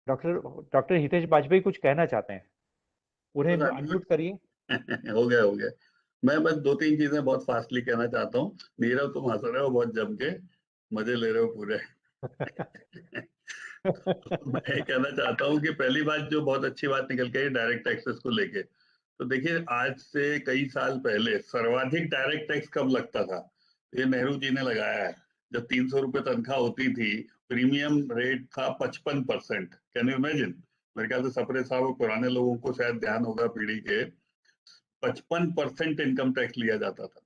डॉक्टर हितेश वाजपेयी कुछ कहना चाहते हैं, उन्हें अनम्यूट करिए। हो गया। मैं बस 2-3 चीजें बहुत फास्टली कहना चाहता हूँ। नीरव, तुम हंस रहे हो बहुत जम के, मजे ले रहे हो पूरे। मैं कहना चाहता हूँ कि पहली बात जो बहुत अच्छी बात निकल के डायरेक्ट टैक्सेस को लेके, तो देखिए आज से कई साल पहले सर्वाधिक डायरेक्ट टैक्स कब लगता था? ये नेहरू जी ने लगाया है। जब 300 रुपए तनख्वाह होती थी, प्रीमियम रेट था 55%। Can you imagine? मेरे ख्याल से सपरे साहब और पुराने लोगों को शायद ध्यान होगा पीढ़ी के, 55% इनकम टैक्स लिया जाता था।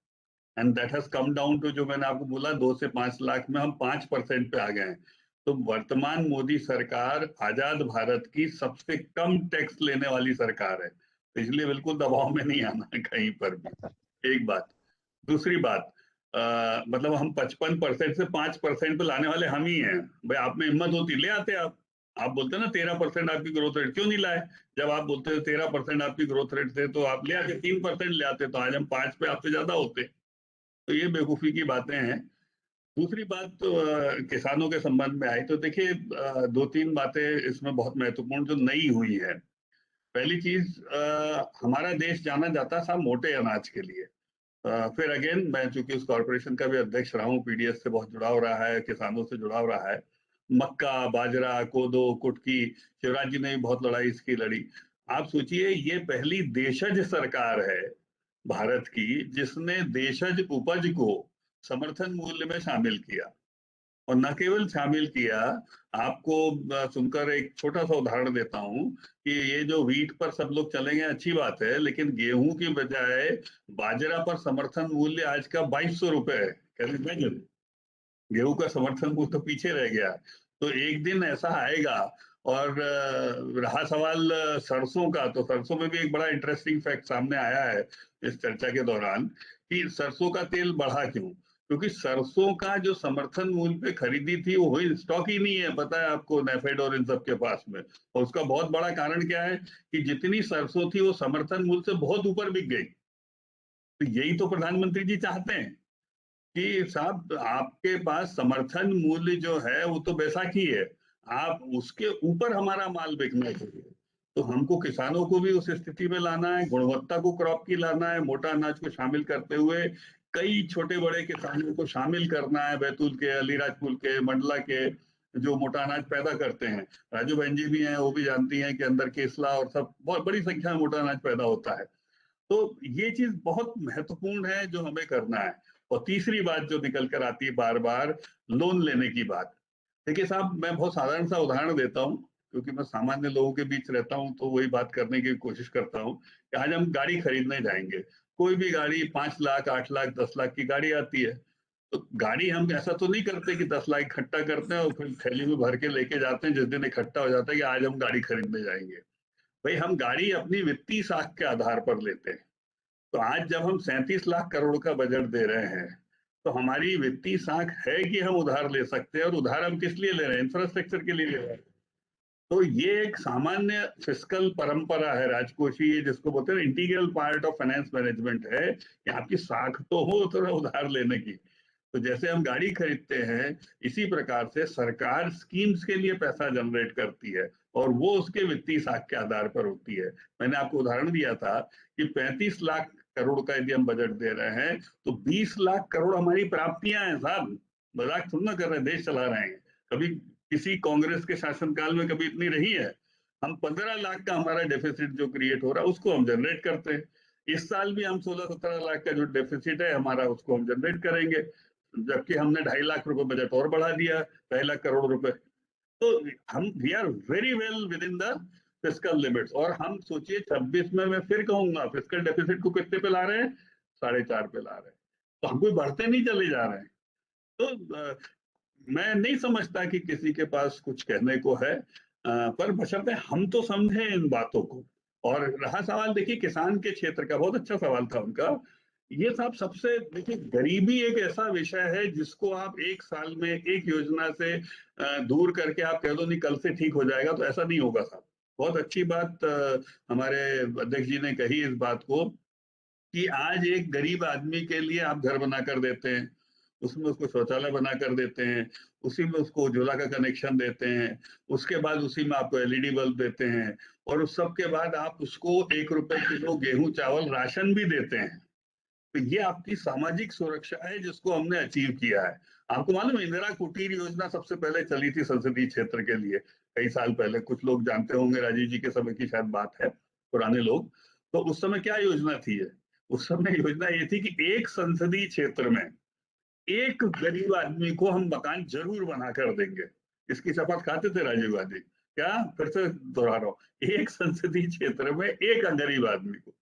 And that has come down to, जो मैंने आपको बोला, 2 से 5 लाख में हम 5% पे आ गए हैं। तो वर्तमान मोदी सरकार आजाद भारत की सबसे कम टैक्स लेने वाली सरकार है, तो इसलिए बिल्कुल दबाव में नहीं आना है कहीं पर भी। एक बात। दूसरी बात, मतलब हम 55% से 5% पे लाने वाले हम ही हैं। भाई आप में हिम्मत होती ले आते आप बोलते ना 13% आपकी ग्रोथ रेट, क्यों नहीं लाए? जब आप बोलते थे 13% आपकी ग्रोथ रेट थे तो आप ले आके 3% ले आते, तो आज हम 5 पे आपसे ज्यादा होते। तो ये बेवकूफी की बातें हैं। दूसरी बात तो किसानों के संबंध में आई, तो देखिए 2-3 बातें इसमें बहुत महत्वपूर्ण जो नई हुई है। पहली चीज, हमारा देश जाना जाता था मोटे अनाज के लिए। फिर अगेन, मैं चूंकि उस कॉर्पोरेशन का भी अध्यक्ष रहा हूँ, पीडीएस से बहुत जुड़ाव रहा है, किसानों से जुड़ाव रहा है। मक्का, बाजरा, कोदो, कुटकी, शिवराज जी ने भी बहुत लड़ाई इसकी लड़ी। आप सोचिए, ये पहली देशज सरकार है भारत की जिसने देशज उपज को समर्थन मूल्य में शामिल किया। और न केवल शामिल किया, आपको सुनकर एक छोटा सा उदाहरण देता हूं कि ये जो व्हीट पर सब लोग चलेंगे अच्छी बात है, लेकिन गेहूं की बजाय बाजरा पर समर्थन मूल्य आज का 2200 रुपए है। Can you imagine? गेहूं का समर्थन मूल्य तो पीछे रह गया। तो एक दिन ऐसा आएगा। और रहा सवाल सरसों का, तो सरसों में भी एक बड़ा इंटरेस्टिंग फैक्ट सामने आया है इस चर्चा के दौरान कि सरसों का तेल बढ़ा क्यों? क्योंकि सरसों का जो समर्थन मूल्य पे खरीदी थी वो स्टॉक ही नहीं है, पता है आपको, नेफेड और इन सब के पास में। और उसका बहुत बड़ा कारण क्या है कि जितनी सरसों थी वो समर्थन मूल्य से बहुत ऊपर बिक गई। तो यही तो प्रधानमंत्री जी चाहते हैं कि साहब आपके पास समर्थन मूल्य जो है वो तो बैसाखी है, आप उसके ऊपर हमारा माल बेचना चाहिए। तो हमको किसानों को भी उस स्थिति में लाना है, गुणवत्ता को क्रॉप की लाना है, मोटा अनाज को शामिल करते हुए कई छोटे बड़े किसानों को शामिल करना है, बैतूल के, अलीराजपुर के, मंडला के, जो मोटा अनाज पैदा करते हैं। राजू बहन जी भी हैं, वो भी जानती हैं कि अंदर केसला और सब बहुत बड़ी संख्या में मोटा अनाज पैदा होता है। तो ये चीज बहुत महत्वपूर्ण है जो हमें करना है। और तीसरी बात जो निकल कर आती है बार बार, लोन लेने की बात। देखिए साहब, मैं बहुत साधारण सा उदाहरण देता हूँ, क्योंकि मैं सामान्य लोगों के बीच रहता हूँ, तो वही बात करने की कोशिश करता हूँ कि आज हम गाड़ी खरीदने जाएंगे, कोई भी गाड़ी 5 लाख, 8 लाख, 10 लाख की गाड़ी आती है। तो गाड़ी हम ऐसा तो नहीं करते कि 10 लाख इकट्ठा करते हैं और फिर थैली में भर के लेके जाते हैं जिस दिन इकट्ठा हो जाता है कि आज हम गाड़ी खरीदने जाएंगे। भाई, हम गाड़ी अपनी वित्तीय साख के आधार पर लेते हैं। तो आज जब हम 37 लाख करोड़ का बजट दे रहे हैं, तो हमारी वित्तीय साख है कि हम उधार ले सकते हैं, और उधार हम किस लिए ले रहे हैं? इंफ्रास्ट्रक्चर के लिए ले रहे हैं। तो ये एक सामान्य फिस्कल परंपरा है राजकोषीय, जिसको बोलते हैं integral part of finance management है, कि आपकी साख तो हो थोड़ा उधार लेने की। तो जैसे हम गाड़ी खरीदते हैं, इसी प्रकार से सरकार स्कीम्स के लिए पैसा जनरेट करती है, और वो उसके वित्तीय साख के आधार पर होती है। मैंने आपको उदाहरण दिया था कि 35 लाख करोड़ का यदि हम बजट दे रहे हैं, तो 20 लाख करोड़ हमारी प्राप्तियां हैं साहब। मजाक थोड़ा ना कर रहे हैं, देश चला रहे हैं। कभी किसी कांग्रेस के शासनकाल में कभी इतनी रही है? हम 15 लाख का हमारा डेफिसिट जो क्रिएट हो रहा है उसको हम जनरेट करते हैं। इस साल भी हम 16-17 लाख का जो डेफिसिट है हमारा, उसको हम जनरेट करेंगे, जबकि हमने 2.5 लाख रुपए बजट और बढ़ा दिया, 2.5 लाख करोड़ रुपए। तो हम we are very well within the fiscal limits. और हम सोचिए 26 में, मैं फिर कहूंगा, फिस्कल डेफिसिट को कितने पे ला रहे हैं? 4.5 पे ला रहे हैं। तो हम कोई बढ़ते नहीं चले जा रहे हैं। तो मैं नहीं समझता कि किसी के पास कुछ कहने को है, पर बशर्ते हम तो समझें इन बातों को। और रहा सवाल, देखिए किसान के क्षेत्र का, बहुत अच्छा सवाल था उनका। ये साहब सबसे, देखिए गरीबी एक ऐसा विषय है जिसको आप एक साल में एक योजना से दूर करके आप कह दो नहीं कल से ठीक हो जाएगा, तो ऐसा नहीं होगा साहब। बहुत अच्छी बात हमारे अध्यक्ष जी ने कही इस बात को, कि आज एक गरीब आदमी के लिए आप घर बना कर देते हैं, उसमें उसको शौचालय बना कर देते हैं, उसी में उसको उज्ज्वला का कनेक्शन देते हैं, उसके बाद उसी में आपको एलईडी बल्ब देते हैं, और उस सब के बाद आप उसको 1 रुपए किलो गेहूं चावल राशन भी देते हैं। तो ये आपकी सामाजिक सुरक्षा है जिसको हमने अचीव किया है। आपको मालूम है, इंदिरा कुटीर योजना सबसे पहले चली थी संसदीय क्षेत्र के लिए कई साल पहले। कुछ लोग जानते होंगे, राजीव जी के समय की शायद बात है, पुराने लोग। तो उस समय क्या योजना थी ये? उस समय योजना ये थी कि एक संसदीय क्षेत्र में एक गरीब आदमी को हम मकान जरूर बना कर देंगे। इसकी शपथ खाते थे राजीव गांधी। क्या, फिर से दोहरा रहा हूं, एक संसदीय क्षेत्र में एक गरीब आदमी को।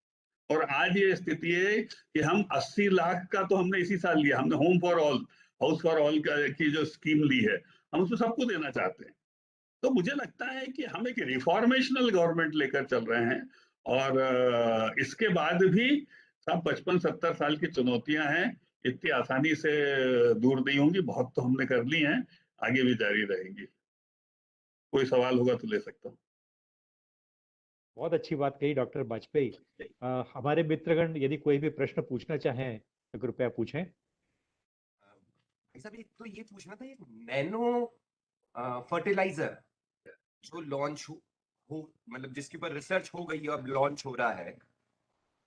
और आज ये स्थिति है कि हम 80 लाख का तो हमने इसी साल लिया, हमने home for all, house for all की जो स्कीम ली है, हम उसमें सबको देना चाहते हैं। तो मुझे लगता है कि हम एक रिफॉर्मेशनल गवर्नमेंट लेकर चल रहे हैं। और इसके बाद भी सब 55-70 साल की चुनौतियां हैं, इतनी आसानी से दूर नहीं होंगी। बहुत तो हमने कर ली हैं, आगे भी जारी रहेंगी। कोई सवाल होगा तो ले सकता हूँ। बहुत अच्छी बात कही डॉक्टर वाजपेयी। हमारे मित्रगण यदि कोई भी प्रश्न पूछना चाहें तो कृपया पूछें। ऐसा भी तो ये पूछना था, ये नैनो फर्टिलाइजर जो लॉन्च हो मतलब जिसके ऊपर रिसर्च हो गई है अब लॉन्च हो रहा है,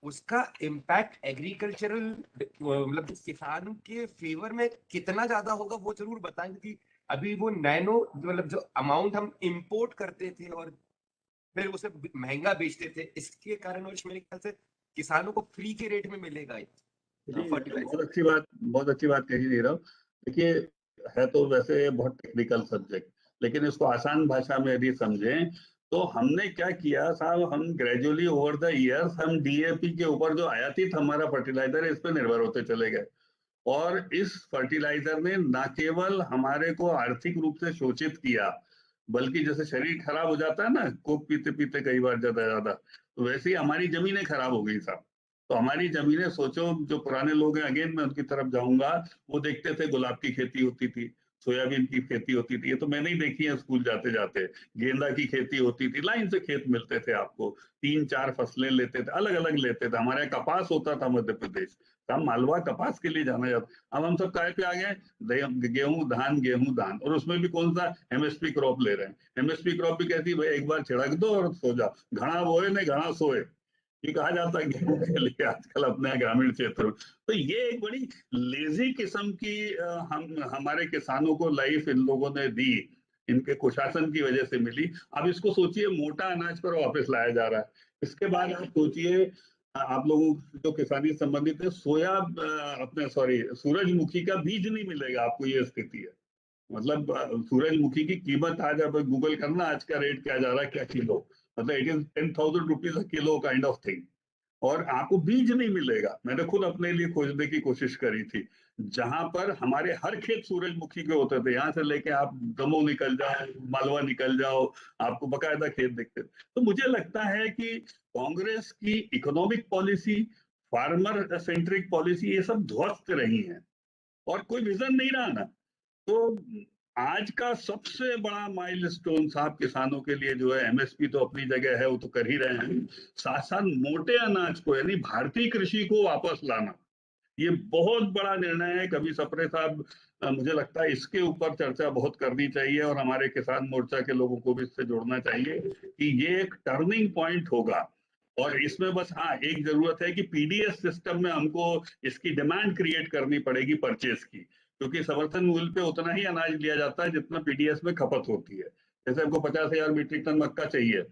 उसका इम्पैक्ट एग्रीकल्चरल मतलब किसान के फेवर में कितना ज्यादा होगा वो जरूर बताएं। क्योंकि अभी वो नैनो मतलब जो अमाउंट हम इंपोर्ट करते थे और फिर उसे महंगा बेचते थे, इसके कारण मेरे ख्याल से किसानों को फ्री के रेट में मिलेगा फर्टिलाइजर। बहुत अच्छी बात कही दे रहा हूँ। देखिए, है तो वैसे बहुत टेक्निकल सब्जेक्ट, लेकिन इसको आसान भाषा में यदि समझें तो हमने क्या किया साहब, हम ग्रेजुअली ओवर द ईयर्स हम डीएपी के ऊपर जो आयातित हमारा फर्टिलाइजर है इस पर निर्भर होते चले गए। और इस फर्टिलाइजर ने न केवल हमारे को आर्थिक रूप से शोषित किया, बल्कि जैसे शरीर खराब हो जाता है ना कोक पीते पीते कई बार ज्यादा, तो वैसे ही हमारी जमीनें खराब हो गई साहब। तो हमारी जमीनें, सोचो जो पुराने लोग हैं, अगेन मैं उनकी तरफ जाऊंगा, वो देखते थे गुलाब की खेती होती थी, सोयाबीन की खेती होती थी, ये तो मैंने ही देखी है स्कूल जाते जाते। गेंदा की खेती होती थी, लाइन से खेत मिलते थे आपको, 3-4 फसलें लेते थे, अलग अलग लेते थे। हमारे यहाँ कपास होता था मध्य प्रदेश, हम मालवा कपास के लिए जाना जाता। अब हम सब काय पे आ गए, गेहूं धान, और उसमें भी कौन सा एमएसपी क्रॉप ले रहे हैं। एमएसपी क्रॉप भी कहती है भाई एक बार छिड़क दो और सो जाओ, घना बोए नहीं घना सोए, ये कहा जाता है गेहूं के लिए आजकल अपने ग्रामीण क्षेत्र में। तो ये एक बड़ी लेजी किस्म की हम हमारे किसानों को लाइफ इन लोगों ने दी, इनके कुशासन की वजह से मिली। अब इसको सोचिए मोटा अनाज पर वापस लाया जा रहा है। इसके बाद आप सोचिए आप लोगों जो किसानी संबंधित है, सूरजमुखी का बीज नहीं मिलेगा आपको, ये स्थिति है। मतलब सूरजमुखी की कीमत आज आप गूगल करना, आज का रेट क्या जा रहा है, क्या किलो, मतलब it is 10,000 rupees a kilo kind of thing. और आपको बीज नहीं मिलेगा। मैंने खुद अपने लिए खोजने की कोशिश करी थी, जहां पर हमारे हर खेत सूरजमुखी के होते थे। यहाँ से लेके आप दमोह निकल जाओ, मालवा निकल जाओ, आपको बकायदा खेत दिखते थे। तो मुझे लगता है कि कांग्रेस की economic policy, farmer centric policy, ये सब ध्वस्त रही है और कोई विजन नहीं रहा ना। तो आज का सबसे बड़ा माइलस्टोन साहब किसानों के लिए जो है, एमएसपी तो अपनी जगह है, वो तो कर ही रहे हैं, साथ साथ मोटे अनाज को यानी भारतीय कृषि को वापस लाना, ये बहुत बड़ा निर्णय है। कभी सप्रे साहब, मुझे लगता है इसके ऊपर चर्चा बहुत करनी चाहिए और हमारे किसान मोर्चा के लोगों को भी इससे जोड़ना चाहिए कि ये एक टर्निंग पॉइंट होगा। और इसमें बस हाँ एक जरूरत है कि पीडीएस सिस्टम में हमको इसकी डिमांड क्रिएट करनी पड़ेगी परचेस की, क्योंकि समर्थन मूल्य पे उतना ही अनाज लिया जाता है जितना पीडीएस में खपत होती है। जैसे हमको 50,000 मीट्रिक टन मक्का चाहिए,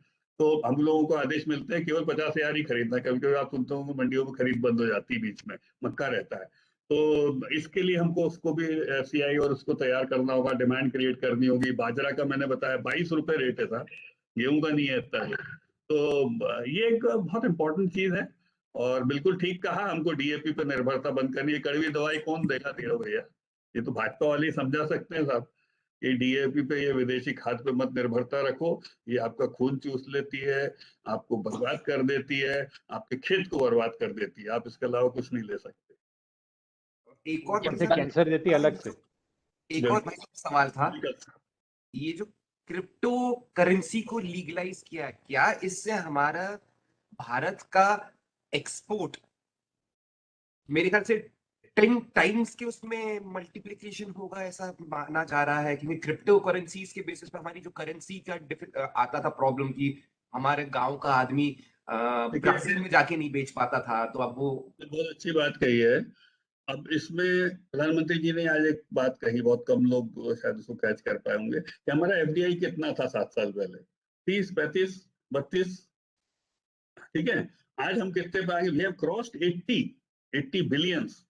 तो हम लोगों को आदेश मिलते हैं केवल 50,000 ही खरीदना है। कभी कभी आप सुनते हो मंडियों में खरीद बंद हो जाती है, बीच में मक्का रहता है। तो इसके लिए हमको उसको भी एफसीआई और उसको तैयार करना होगा, डिमांड क्रिएट करनी होगी। बाजरा का मैंने बताया 22 रुपए रेट है था, गेहूं का नहीं है इतना है। तो ये एक बहुत इंपॉर्टेंट चीज है। और बिल्कुल ठीक कहा, हमको डीएपी पे निर्भरता बंद करनी है। कड़वी दवाई कौन देगा नीरव भैया, ये तो भाजपा वाले ही समझा सकते हैं साहब। ये डीएपी पे, ये विदेशी खाद पे मत निर्भरता रखो, ये आपका खून चूस लेती है, आपको बर्बाद कर देती है, आपके खेत को बर्बाद कर देती है, आप इसके अलावा कुछ नहीं ले सकते। एक और कैंसर देती है अलग से। एक और सवाल था, ये जो क्रिप्टो करेंसी को लीगलाइज किया, क्या इससे हमारा भारत का एक्सपोर्ट मेरे ख्याल से 10 टाइम्स के उसमें मल्टीप्लिकेशन होगा, ऐसा माना जा रहा है? क्योंकि क्रिप्टो करेंसीज के बेसिस पर हमारी जो करेंसी का आता था प्रॉब्लम की, हमारे गांव का आदमी ब्राजील में जाके नहीं बेच पाता था, तो अब वो बहुत अच्छी बात कही है। अब इसमें प्रधानमंत्री जी ने आज एक बात कही, बहुत कम लोग शायद उसको कैच कर पाए होंगे, कि हमारा एफडीआई कितना था 7 साल पहले, 30, 35, 32, ठीक है। आज हम कितने पे आगे, वी हैव क्रॉस्ड 80 बिलियंस।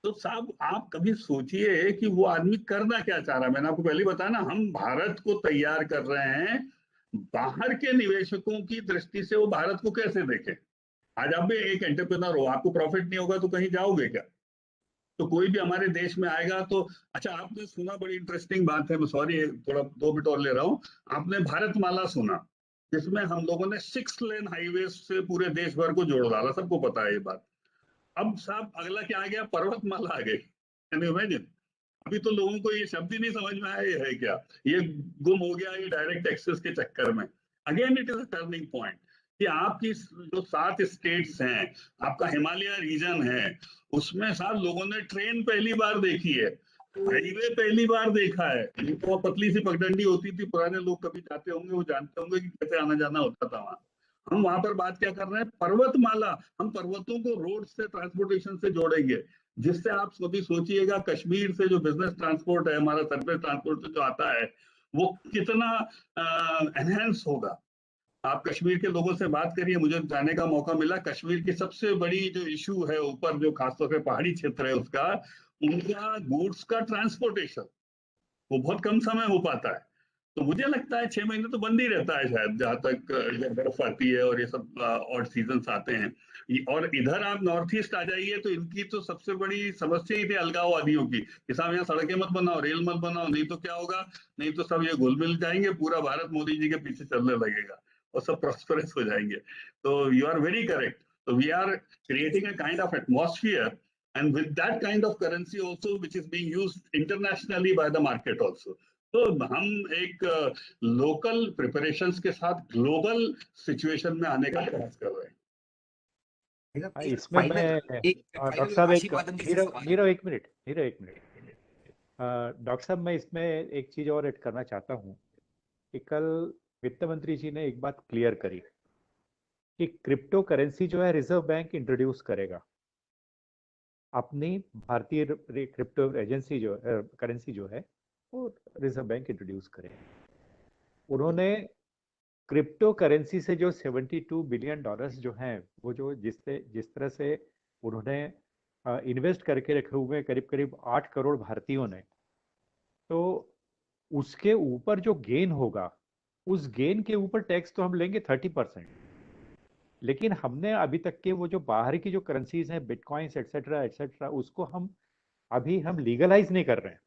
तो साहब आप कभी सोचिए कि वो आदमी करना क्या चाह रहा है। मैंने आपको पहले बताया ना, हम भारत को तैयार कर रहे हैं, बाहर के निवेशकों की दृष्टि से वो भारत को कैसे देखें। आज आप भी एक एंटरप्रेन्योर हो, आपको प्रॉफिट नहीं होगा तो कहीं जाओगे क्या? तो कोई भी हमारे देश में आएगा तो अच्छा, आपने सुना, बड़ी इंटरेस्टिंग बात है, मैं सॉरी थोड़ा 2 मिनट और ले रहा हूँ, आपने भारतमाला सुना, जिसमें हम लोगों ने 6 लेन हाईवे से पूरे देश भर को जोड़ डाला, सबको पता है ये बात। अब साहब अगला क्या आ गया, पर्वतमाला आ गई। Can you imagine? अभी तो लोगों को ये शब्द ही नहीं समझ में आया, ये है क्या, ये गुम हो गया ये डायरेक्ट एक्सेस के चक्कर में। Again it is a turning point कि आपकी जो 7 स्टेट्स हैं, आपका हिमालय रीजन है, उसमें साहब लोगों ने ट्रेन पहली बार देखी है, हाईवे पहली बार देखा है। तो पतली सी पगडंडी होती थी, पुराने लोग कभी जाते होंगे वो जानते होंगे कि कैसे आना जाना होता था वहां। हम वहां पर बात क्या कर रहे हैं, पर्वतमाला। हम पर्वतों को रोड से, ट्रांसपोर्टेशन से जोड़ेंगे, जिससे आप कभी सोचिएगा कश्मीर से जो बिजनेस ट्रांसपोर्ट है, हमारा सरफेस ट्रांसपोर्ट जो आता है, वो कितना एनहेंस होगा। आप कश्मीर के लोगों से बात करिए, मुझे जाने का मौका मिला, कश्मीर की सबसे बड़ी जो इशू है ऊपर, जो खासतौर पे पहाड़ी क्षेत्र है उसका, उनका गुड्स का ट्रांसपोर्टेशन वो बहुत कम समय हो पाता है। तो मुझे लगता है 6 महीने तो बंद ही रहता है शायद, जहां तक बर्फ आती है और ये सब ऑड सीजन आते हैं। और इधर आप नॉर्थ ईस्ट आ जाइए तो इनकी तो सबसे बड़ी समस्या ही थी अलगाववादियों की, कि साहब यहाँ सड़कें मत बनाओ, रेल मत बनाओ, नहीं तो क्या होगा, नहीं तो सब ये घुल मिल जाएंगे, पूरा भारत मोदी जी के पीछे चलने लगेगा और सब प्रॉस्परस हो जाएंगे। तो यू आर वेरी करेक्ट। तो we are creating a kind of atmosphere and with that kind of currency also which is being used internationally by the market also. तो हम एक लोकल प्रिपरेशंस के साथ ग्लोबल सिचुएशन में आने का प्रयास कर रहे हैं। इसमें मैं डॉक्टर साहब एक मिनट डॉक्टर साहब, मैं इसमें एक चीज और ऐड करना चाहता हूँ कि कल वित्त मंत्री जी ने एक बात क्लियर करी कि क्रिप्टो करेंसी जो है रिजर्व बैंक इंट्रोड्यूस करेगा। अपनी भारतीय क्रिप्टो एजेंसी जो करेंसी जो है वो रिजर्व बैंक इंट्रोड्यूस करेगा। उन्होंने क्रिप्टो करेंसी से जो 72 बिलियन डॉलर्स जो हैं वो जो जिस तरह से उन्होंने इन्वेस्ट करके रखे हुए करीब करीब 8 करोड़ भारतीयों ने, तो उसके ऊपर जो गेन होगा उस गेन के ऊपर टैक्स तो हम लेंगे 30%, लेकिन हमने अभी तक के वो जो बाहर की जो करेंसीज हैं बिटकॉइंस एटसेट्रा एटसेट्रा उसको हम लीगलाइज नहीं कर रहे हैं।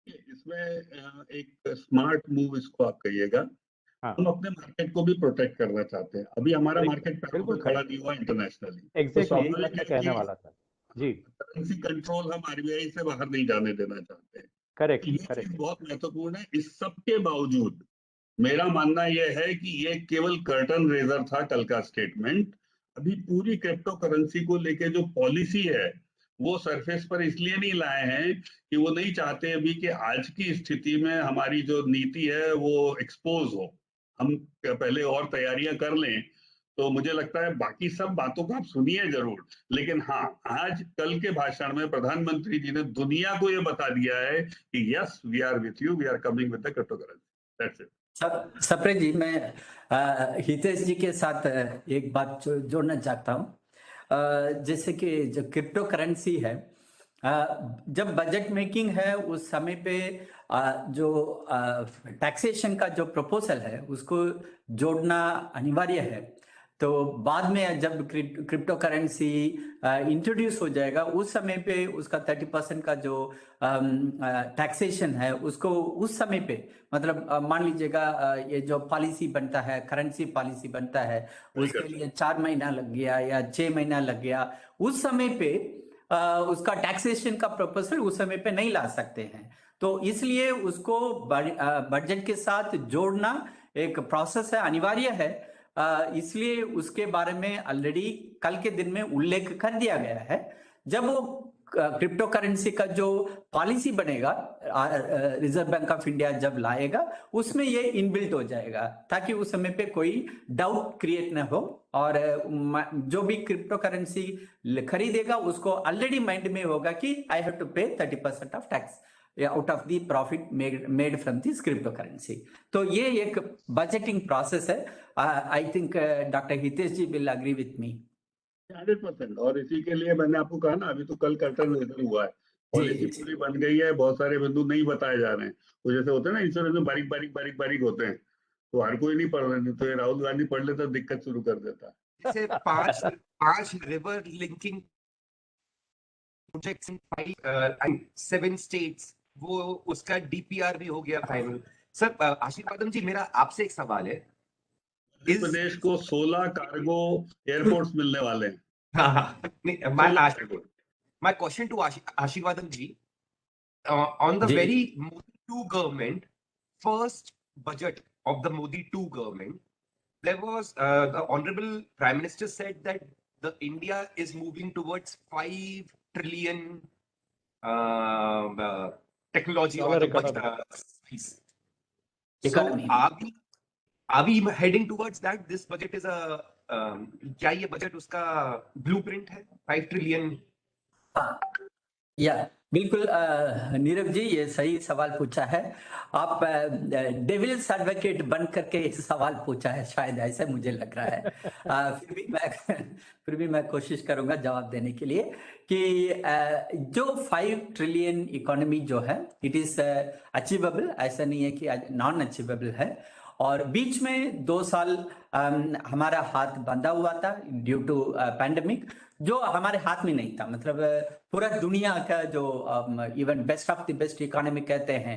इसमें एक स्मार्ट मूव इसको आप कहिएगा। हम अपने मार्केट को भी प्रोटेक्ट करना चाहते हैं। अभी हमारा मार्केट पैरों पे खड़ा नहीं हुआ इंटरनेशनली। एग्जैक्टली मैं कहने वाला था जी। करेंसी कंट्रोल हम आरबीआई से बाहर नहीं जाने देना चाहते हैं। करेक्ट, ये चीज बहुत महत्वपूर्ण है। इस सब के बावजूद मेरा मानना यह है कि ये केवल कर्टन रेजर था कल का स्टेटमेंट। अभी पूरी क्रिप्टो करेंसी को लेके जो पॉलिसी है वो सरफेस पर इसलिए नहीं लाए हैं कि वो नहीं चाहते अभी कि आज की स्थिति में हमारी जो नीति है वो एक्सपोज हो। हम पहले और तैयारियां कर लें। तो मुझे लगता है बाकी सब बातों को आप सुनिए जरूर, लेकिन हाँ, आज कल के भाषण में प्रधानमंत्री जी ने दुनिया को ये बता दिया है कि yes we are with you, we are coming with the crypto currency. That's it. Sapre ji, मैं हितेश जी के साथ एक बात जोड़ना चाहता हूँ। जैसे कि जो क्रिप्टो करेंसी है, जब बजट मेकिंग है उस समय पे जो टैक्सेशन का जो प्रपोजल है उसको जोड़ना अनिवार्य है। तो बाद में जब क्रिप्टो करेंसी इंट्रोड्यूस हो जाएगा उस समय पे उसका 30% का जो टैक्सेशन है उसको उस समय पे, मतलब मान लीजिएगा ये जो पॉलिसी बनता है, करेंसी पॉलिसी बनता है, उसके लिए 4 महीना लग गया या 6 महीना लग गया, उस समय पे उसका टैक्सेशन का प्रपोजल उस समय पे नहीं ला सकते हैं। तो इसलिए उसको बजट के साथ जोड़ना एक प्रोसेस है, अनिवार्य है। इसलिए उसके बारे में ऑलरेडी कल के दिन में उल्लेख कर दिया गया है। जब वो क्रिप्टो करेंसी का जो पॉलिसी बनेगा रिजर्व बैंक ऑफ इंडिया जब लाएगा उसमें ये इनबिल्ट हो जाएगा, ताकि उस समय पे कोई डाउट क्रिएट न हो। और जो भी क्रिप्टो करेंसी खरीदेगा उसको ऑलरेडी माइंड में होगा कि आई हैव टू पे 30% of tax out of the profit made from this cryptocurrency. तो ये एक बजटिंग प्रोसेस है। I think doctor Hitesh ji will agree with me. 100%। और इसी के लिए मैंने आपको कहा ना, अभी तो कल कर्टन रेजर हुआ है, पॉलिसी पूरी बन गई है, बहुत सारे बिंदु नहीं बताए जा रहे हैं। तो जैसे होते हैं ना इंश्योरेंस में बारीक होते हैं, तो हर कोई नहीं पढ़ रहे, तो राहुल गांधी पढ़ लेता तो दिक्कत शुरू कर देता। जैसे 5 river linking projects in 7 states, वो उसका डीपीआर भी हो गया फाइनल। सर आशीर्वादम जी, मेरा आपसे एक सवाल है। इस प्रदेश को 16 कार्गो एयरपोर्ट्स मिलने वाले हैं। My question to Ashirvadam ji, on the very Modi 2 government, first budget of the Modi 2 government, there was the Honorable Prime Minister said that the India is moving towards 5 trillion technology or the budget space. So are we heading towards that? This budget is a क्या ये budget उसका blueprint है 5 trillion? या बिल्कुल नीरव जी, ये सही सवाल पूछा है। आप डेविल्स एडवोकेट बन करके सवाल पूछा है, शायद ऐसा मुझे लग रहा है। फिर भी मैं कोशिश करूंगा जवाब देने के लिए कि जो 5 ट्रिलियन इकोनॉमी जो है इट इज अचीवेबल, ऐसा नहीं है कि नॉन अचीवेबल है। और बीच में 2 साल हमारा हाथ बंधा हुआ था ड्यू टू पैंडेमिक, जो हमारे हाथ में नहीं था। मतलब पूरा दुनिया का जो even best of the best economy कहते हैं,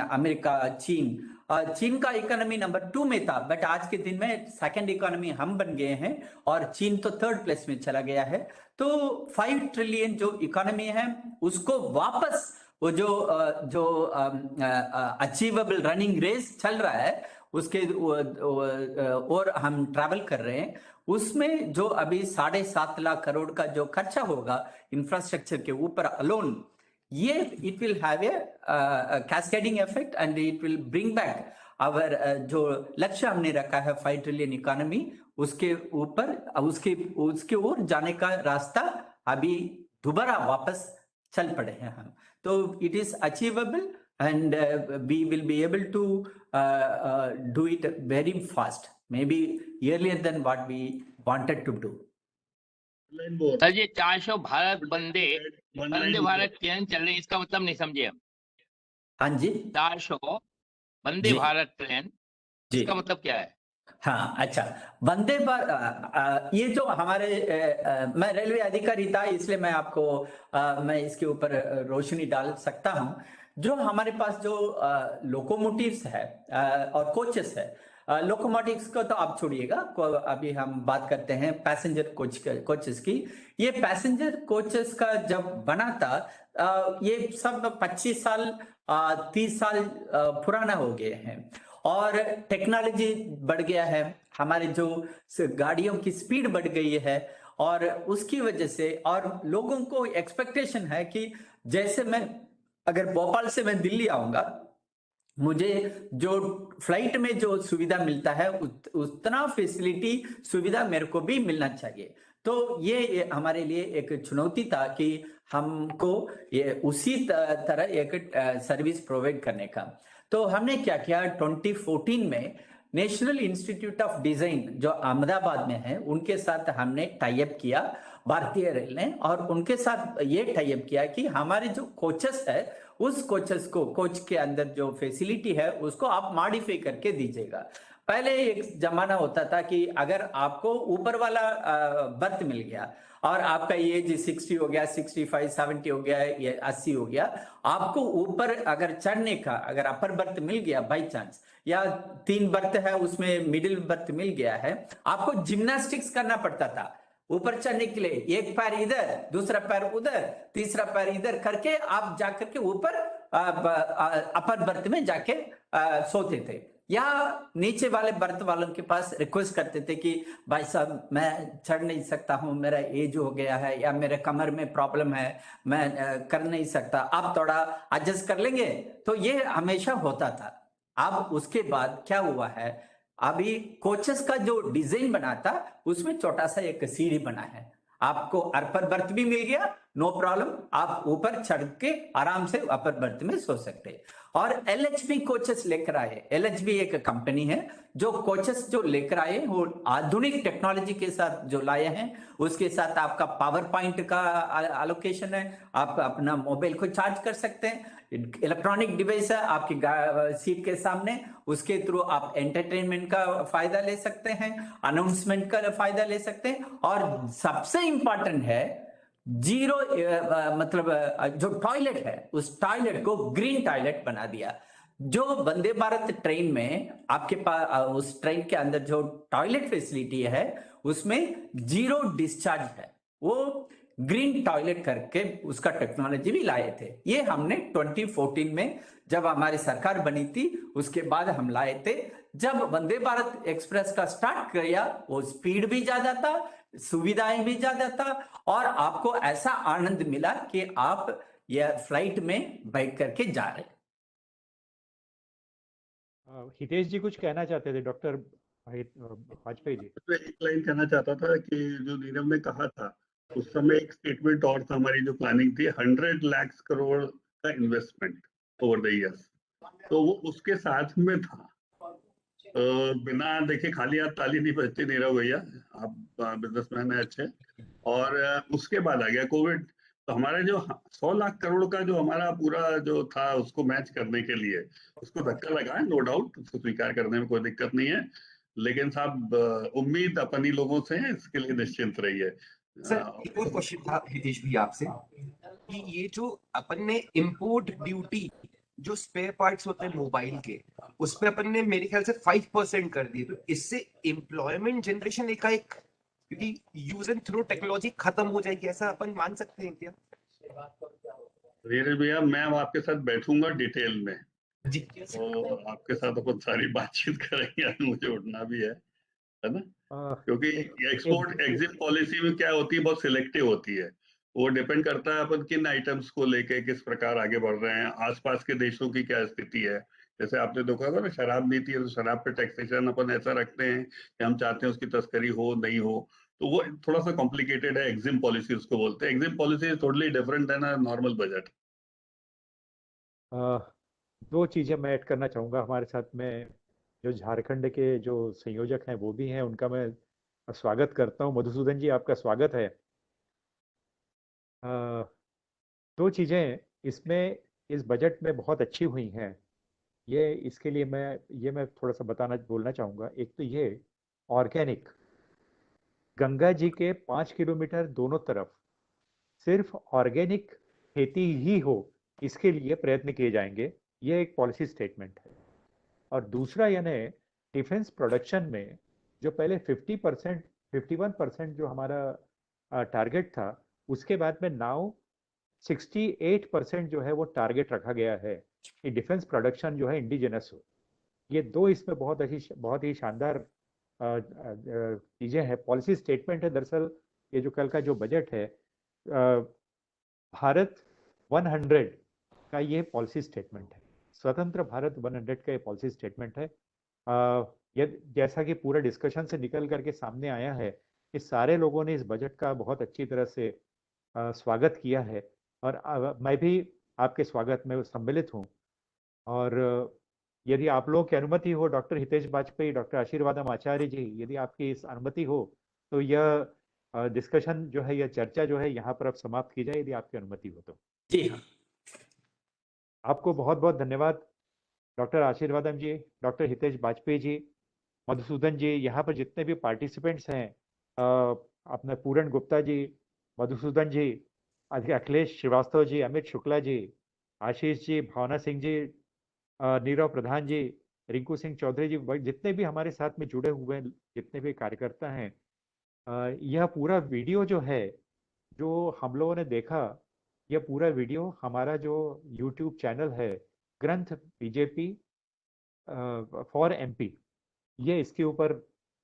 अमेरिका, चीन का इकोनॉमी नंबर 2 में था, बट आज के दिन में सेकंड इकोनॉमी हम बन गए हैं और चीन तो 3rd प्लेस में चला गया है। तो 5 ट्रिलियन जो इकोनॉमी है उसको वापस वो जो अचीवेबल रनिंग रेस चल रहा है उसके और हम ट्रैवल कर रहे हैं, उसमें जो अभी 7.5 लाख करोड़ का जो खर्चा होगा इंफ्रास्ट्रक्चर के ऊपर अलोन, ये it will have a cascading effect and it will bring back our जो लक्ष्य हमने रखा है 5 ट्रिलियन इकोनॉमी, उसके ऊपर उसके ओर जाने का रास्ता अभी दोबारा वापस चल पड़े हैं हम। तो it is achievable and we will be able to do it very fast, maybe earlier than what we wanted to do. Sir ये 400 वंदे भारत ट्रेन चल रही है, इसका मतलब नहीं समझे हम। हाँ जी, 400 वंदे भारत ट्रेन, इसका मतलब क्या है? हाँ अच्छा, वंदे भारत ये जो हमारे मैं रेलवे अधिकारी था इसलिए मैं आपको मैं इसके ऊपर रोशनी डाल सकता हूँ। जो हमारे पास जो लोकोमोटिव्स है और कोचेस है, लोकोमोटिव्स को तो आप छोड़िएगा, अभी हम बात करते हैं पैसेंजर कोचेस की। ये पैसेंजर कोचेस का जब बना था ये सब 25 साल 30 साल पुराना हो गए हैं और टेक्नोलॉजी बढ़ गया है, हमारे जो गाड़ियों की स्पीड बढ़ गई है और उसकी वजह से, और लोगों को एक्सपेक्टेशन है कि जैसे मैं अगर भोपाल से मैं दिल्ली आऊंगा, मुझे जो फ्लाइट में जो सुविधा मिलता है उतना फैसिलिटी सुविधा मेरे को भी मिलना चाहिए। तो ये हमारे लिए एक चुनौती था कि हमको ये उसी तरह एक सर्विस प्रोवाइड करने का। तो हमने क्या किया, 2014 में नेशनल इंस्टीट्यूट ऑफ डिजाइन जो अहमदाबाद में है उनके साथ हमने टाइप किया भारतीय रेल ने, और उनके साथ ये टाइप किया कि हमारे जो कोचेस है उस कोचेस को, कोच के अंदर जो फैसिलिटी है उसको आप मॉडिफाई करके दीजिएगा। पहले एक जमाना होता था कि अगर आपको ऊपर वाला बर्थ मिल गया और आपका एज 60 हो गया, 65, 70 हो गया या 80 हो गया, आपको ऊपर अगर चढ़ने का अगर अपर बर्थ मिल गया बाई चांस, या 3 बर्थ है उसमें मिडिल बर्थ मिल गया है, आपको जिम्नास्टिक्स करना पड़ता था ऊपर चढ़ने के लिए। एक पैर इधर, दूसरा पैर उधर, तीसरा पैर इधर करके आप जाकर के ऊपर अपर बर्थ में जाके सोते थे, या नीचे वाले बर्थ वालों के पास रिक्वेस्ट करते थे कि भाई साहब मैं चढ़ नहीं सकता हूं, मेरा एज हो गया है या मेरे कमर में प्रॉब्लम है, मैं कर नहीं सकता, आप थोड़ा एडजस्ट कर लेंगे। तो ये हमेशा होता था। अब उसके बाद क्या हुआ है, अभी कोचेस का जो डिजाइन बना था उसमें छोटा सा एक सीढ़ी बना है, आपको अपर बर्थ भी मिल गया, नो प्रॉब्लम, आप ऊपर चढ़ के आराम से अपर बर्थ में सो सकते। और LHB कोचेस लेकर आए, LHB एक कंपनी है जो कोचेस जो लेकर आए वो आधुनिक टेक्नोलॉजी के साथ जो लाए हैं, उसके साथ आपका पावर पॉइंट का एलोकेशन है, आप अपना मोबाइल को चार्ज कर सकते हैं, इलेक्ट्रॉनिक डिवाइस है आपकी सीट के सामने, उसके थ्रू आप एंटरटेनमेंट का फायदा ले सकते हैं, अनाउंसमेंट का फायदा ले सकते हैं, और सबसे इंपॉर्टेंट है जीरो मतलब जो टॉयलेट है उस टॉयलेट को ग्रीन टॉयलेट बना दिया। जो वंदे भारत ट्रेन में आपके पास उस ट्रेन के अंदर जो टॉयलेट फैसिलिटी है उसमें जीरो डिस्चार्ज है, वो ग्रीन टॉयलेट करके उसका टेक्नोलॉजी भी लाए थे। ये हमने 2014 में जब हमारी सरकार बनी थी उसके बाद हम लाए थे। जब वंदे भारत एक्सप्रेस का स्टार्ट किया वो स्पीड भी ज्यादा था, सुविधाएं भी ज्यादा था, और आपको ऐसा आनंद मिला कि आप यह फ्लाइट में बैठ करके जा रहे। हितेश जी कुछ कहना चाहते थे डॉक्टर वाजपेयी जी? तो एक लाइन कहना चाहता था कि जो नीरव ने कहा था उस समय एक स्टेटमेंट और था, हमारी जो प्लानिंग थी 100 लाख करोड़ का इन्वेस्टमेंट ओवर द इयर्स, तो वो उसके साथ में था। बिना देखे खाली हाथ ताली नहीं बजती नीरव भैया, आप बिजनेसमैन है अच्छे। और उसके बाद आ गया कोविड, तो हमारा जो 100 लाख करोड़ का जो हमारा पूरा जो था उसको मैच करने के लिए उसको धक्का लगा है, नो डाउट, उसको स्वीकार करने में कोई दिक्कत नहीं है। लेकिन साहब उम्मीद अपनी लोगों से है, इसके लिए निश्चिंत रहिए। सर एक और क्वेश्चन था हितेश भी आपसे कि ये जो अपन ने इंपोर्ट ड्यूटी जो स्पेयर पार्ट्स होते हैं मोबाइल के उस पे अपन ने मेरे ख्याल से 5% कर दिए, तो इससे एम्प्लॉयमेंट जनरेशन एकाएक, क्योंकि यूज एंड थ्रो टेक्नोलॉजी खत्म हो जाएगी, ऐसा अपन मान सकते हैं क्या? धीरे भैया मैं अब आपके साथ बैठूंगा डिटेल में जी तो आपके साथ अपन सारी बातचीत करेंगे, आज मुझे उठना भी है ना, क्योंकि एक्सपोर्ट एग्जिट पॉलिसी में क्या होती है, बहुत सिलेक्टिव होती है। वो डिपेंड करता है अपन किन आइटम्स को लेके किस प्रकार आगे बढ़ रहे हैं, आसपास के देशों की क्या स्थिति है। जैसे आपने देखा होगा ना, शराब नीति है तो शराब पे टैक्सेशन अपन ऐसा रखते हैं कि हम चाहते हैं उसकी तस्करी हो नहीं हो, तो वो थोड़ा सा कॉम्प्लिकेटेड है। एग्जिम पॉलिसी उसको बोलते हैं। EXIM policy is totally different than a normal budget. दो चीज़ें मैं ऐड करना चाहूँगा। हमारे साथ में जो झारखंड के जो संयोजक हैं वो भी हैं, उनका मैं स्वागत करता हूँ। मधुसूदन जी, आपका स्वागत है। दो चीज़ें इसमें इस बजट में बहुत अच्छी हुई हैं, ये इसके लिए मैं थोड़ा सा बोलना चाहूँगा। एक तो ये ऑर्गेनिक, गंगा जी के 5 किलोमीटर दोनों तरफ सिर्फ ऑर्गेनिक खेती ही हो, इसके लिए प्रयत्न किए जाएंगे। ये एक पॉलिसी स्टेटमेंट है। और दूसरा यानी डिफेंस प्रोडक्शन में जो पहले 50%, 51% जो हमारा टारगेट था, उसके बाद में नाउ 68% जो है वो टारगेट रखा गया है कि डिफेंस प्रोडक्शन जो है इंडिजिनस हो। ये दो इसमें बहुत ही शानदार चीज़ें हैं, पॉलिसी स्टेटमेंट है। दरअसल ये जो कल का जो बजट है, भारत 100 का ये पॉलिसी स्टेटमेंट है, स्वतंत्र भारत 100 का ये पॉलिसी स्टेटमेंट है। ये जैसा कि पूरा डिस्कशन से निकल करके सामने आया है कि सारे लोगों ने इस बजट का बहुत अच्छी तरह से स्वागत किया है, और मैं भी आपके स्वागत में सम्मिलित हूँ। और यदि आप लोगों की अनुमति हो, डॉक्टर हितेश वाजपेयी, डॉक्टर आशीर्वादम आचार्य जी, यदि आपकी इस अनुमति हो तो यह डिस्कशन जो है, यह चर्चा जो है यहाँ पर अब समाप्त की जाए, यदि आपकी अनुमति हो तो। जी हाँ। आपको बहुत बहुत धन्यवाद डॉक्टर आशीर्वादम जी, डॉक्टर हितेश वाजपेयी जी, मधुसूदन जी, यहाँ पर जितने भी पार्टिसिपेंट्स हैं, अपना पूरण गुप्ता जी, मधुसूदन जी, अखिलेश श्रीवास्तव जी, अमित शुक्ला जी, आशीष जी, भावना सिंह जी, नीरव प्रधान जी, रिंकू सिंह चौधरी जी, जितने भी हमारे साथ में जुड़े हुए हैं, जितने भी कार्यकर्ता हैं, यह पूरा वीडियो जो है, जो हम लोगों ने देखा, यह पूरा वीडियो हमारा जो यूट्यूब चैनल है, ग्रंथ बीजेपी फॉर एमपी, ये इसके ऊपर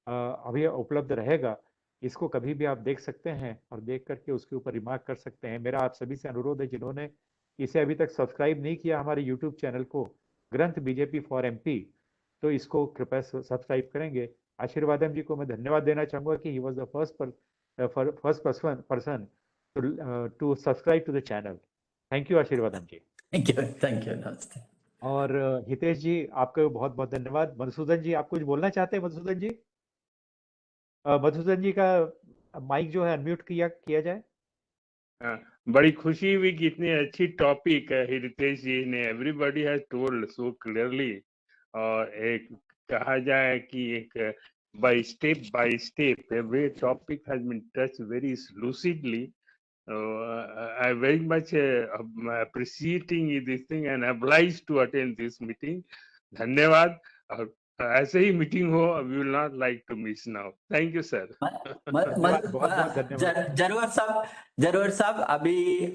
अभी उपलब्ध रहेगा। इसको कभी भी आप देख सकते हैं और देख करके उसके ऊपर रिमार्क कर सकते हैं। मेरा आप सभी से अनुरोध है, जिन्होंने इसे अभी तक सब्सक्राइब नहीं किया हमारे यूट्यूब चैनल को, ग्रंथ बीजेपी फॉर एमपी, तो इसको कृपया सब्सक्राइब करेंगे। आशीर्वादम जी को मैं धन्यवाद देना चाहूँगा कि he was the first person to subscribe to the channel. Thank you Ashirvadam ji. Thank you नमस्ते। और हितेश जी, आपका बहुत बहुत धन्यवाद। मधुसूदन जी, आप कुछ बोलना चाहते हैं? मधुसूदन जी, मधुसूदन जी का माइक जो है अनम्यूट किया जाए। हाँ, बड़ी खुशी हुई कि इतनी अच्छी टॉपिक हितेश जी ने, everybody has told so clearly, और एक कहा जाए कि एक by step every topic has been touched very lucidly. I very much appreciating this thing and obliged to attend this meeting. धन्यवाद। और ऐसे ही मीटिंग हो, we will not like to miss now. Thank you sir. बहुत बहुत धन्यवाद। जरूर साहब, अभी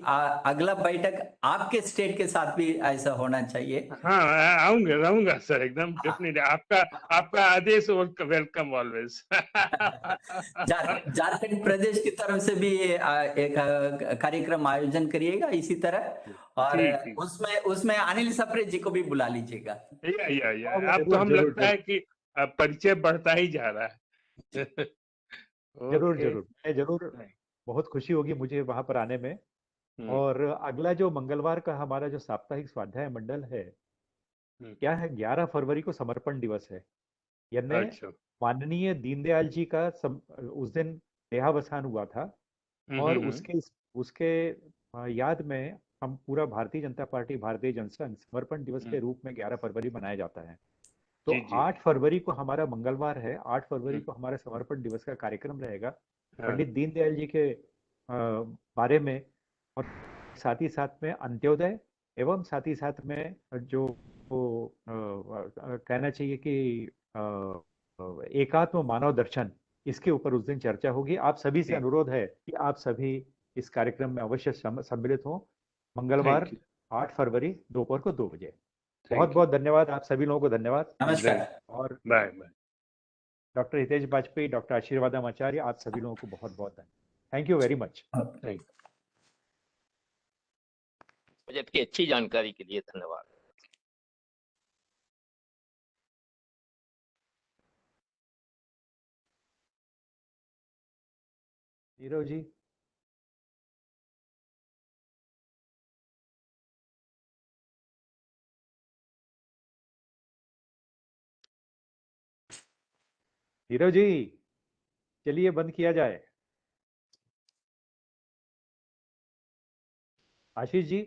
अगला बैठक आपके स्टेट के साथ भी ऐसा होना चाहिए। हाँ, आऊंगा रहूंगा सर, एकदम डेफिनेटली। आपका आदेश वेलकम ऑलवेज। झारखंड प्रदेश की तरफ से भी एक कार्यक्रम आयोजन करिएगा इसी तरह, और उसमें अनिल सप्रे जी को भी बुला लीजिएगा। या अब तो हम लगता है कि परिचय बढ़ता ही जा रहा है। जरूर बहुत खुशी होगी मुझे वहां पर आने में। और अगला जो मंगलवार का हमारा जो साप्ताहिक स्वाध्याय मंडल है, क्या है, 11 फरवरी को समर्पण दिवस है। यानी माननीय दीनदयाल जी का उस दिन देहावसान हुआ था, और उसके याद में हम पूरा भारतीय जनता पार्टी भारतीय जनसंघ समर्पण दिवस के रूप में 11 फरवरी मनाया जाता है। तो जी जी 8 फरवरी को हमारा मंगलवार है, 8 फरवरी हम्म, को हमारा समर्पण दिवस का कार्यक्रम रहेगा हाँ, पंडित दीनदयाल जी के बारे में, और साथ ही साथ में अंत्योदय एवं साथ ही साथ में जो कहना चाहिए कि एकात्म मानव दर्शन, इसके ऊपर उस दिन चर्चा होगी। आप सभी से जी अनुरोध है कि आप सभी इस कार्यक्रम में अवश्य सम्मिलित हों, मंगलवार थैंक यू 8 फरवरी दोपहर को 2 बजे। बहुत थैंक यू बहुत धन्यवाद आप सभी लोगों को, धन्यवाद। नमस्कार। और bye bye. Doctor Hitesh Vajpayee, doctor Ashirvadam Acharya, आप सभी लोगों को बहुत बहुत धन्यवाद। Thank you very much. Thank budget की अच्छी जानकारी के लिए धन्यवाद। नीरव जी। नीरव जी, चलिए बंद किया जाए। आशीष जी।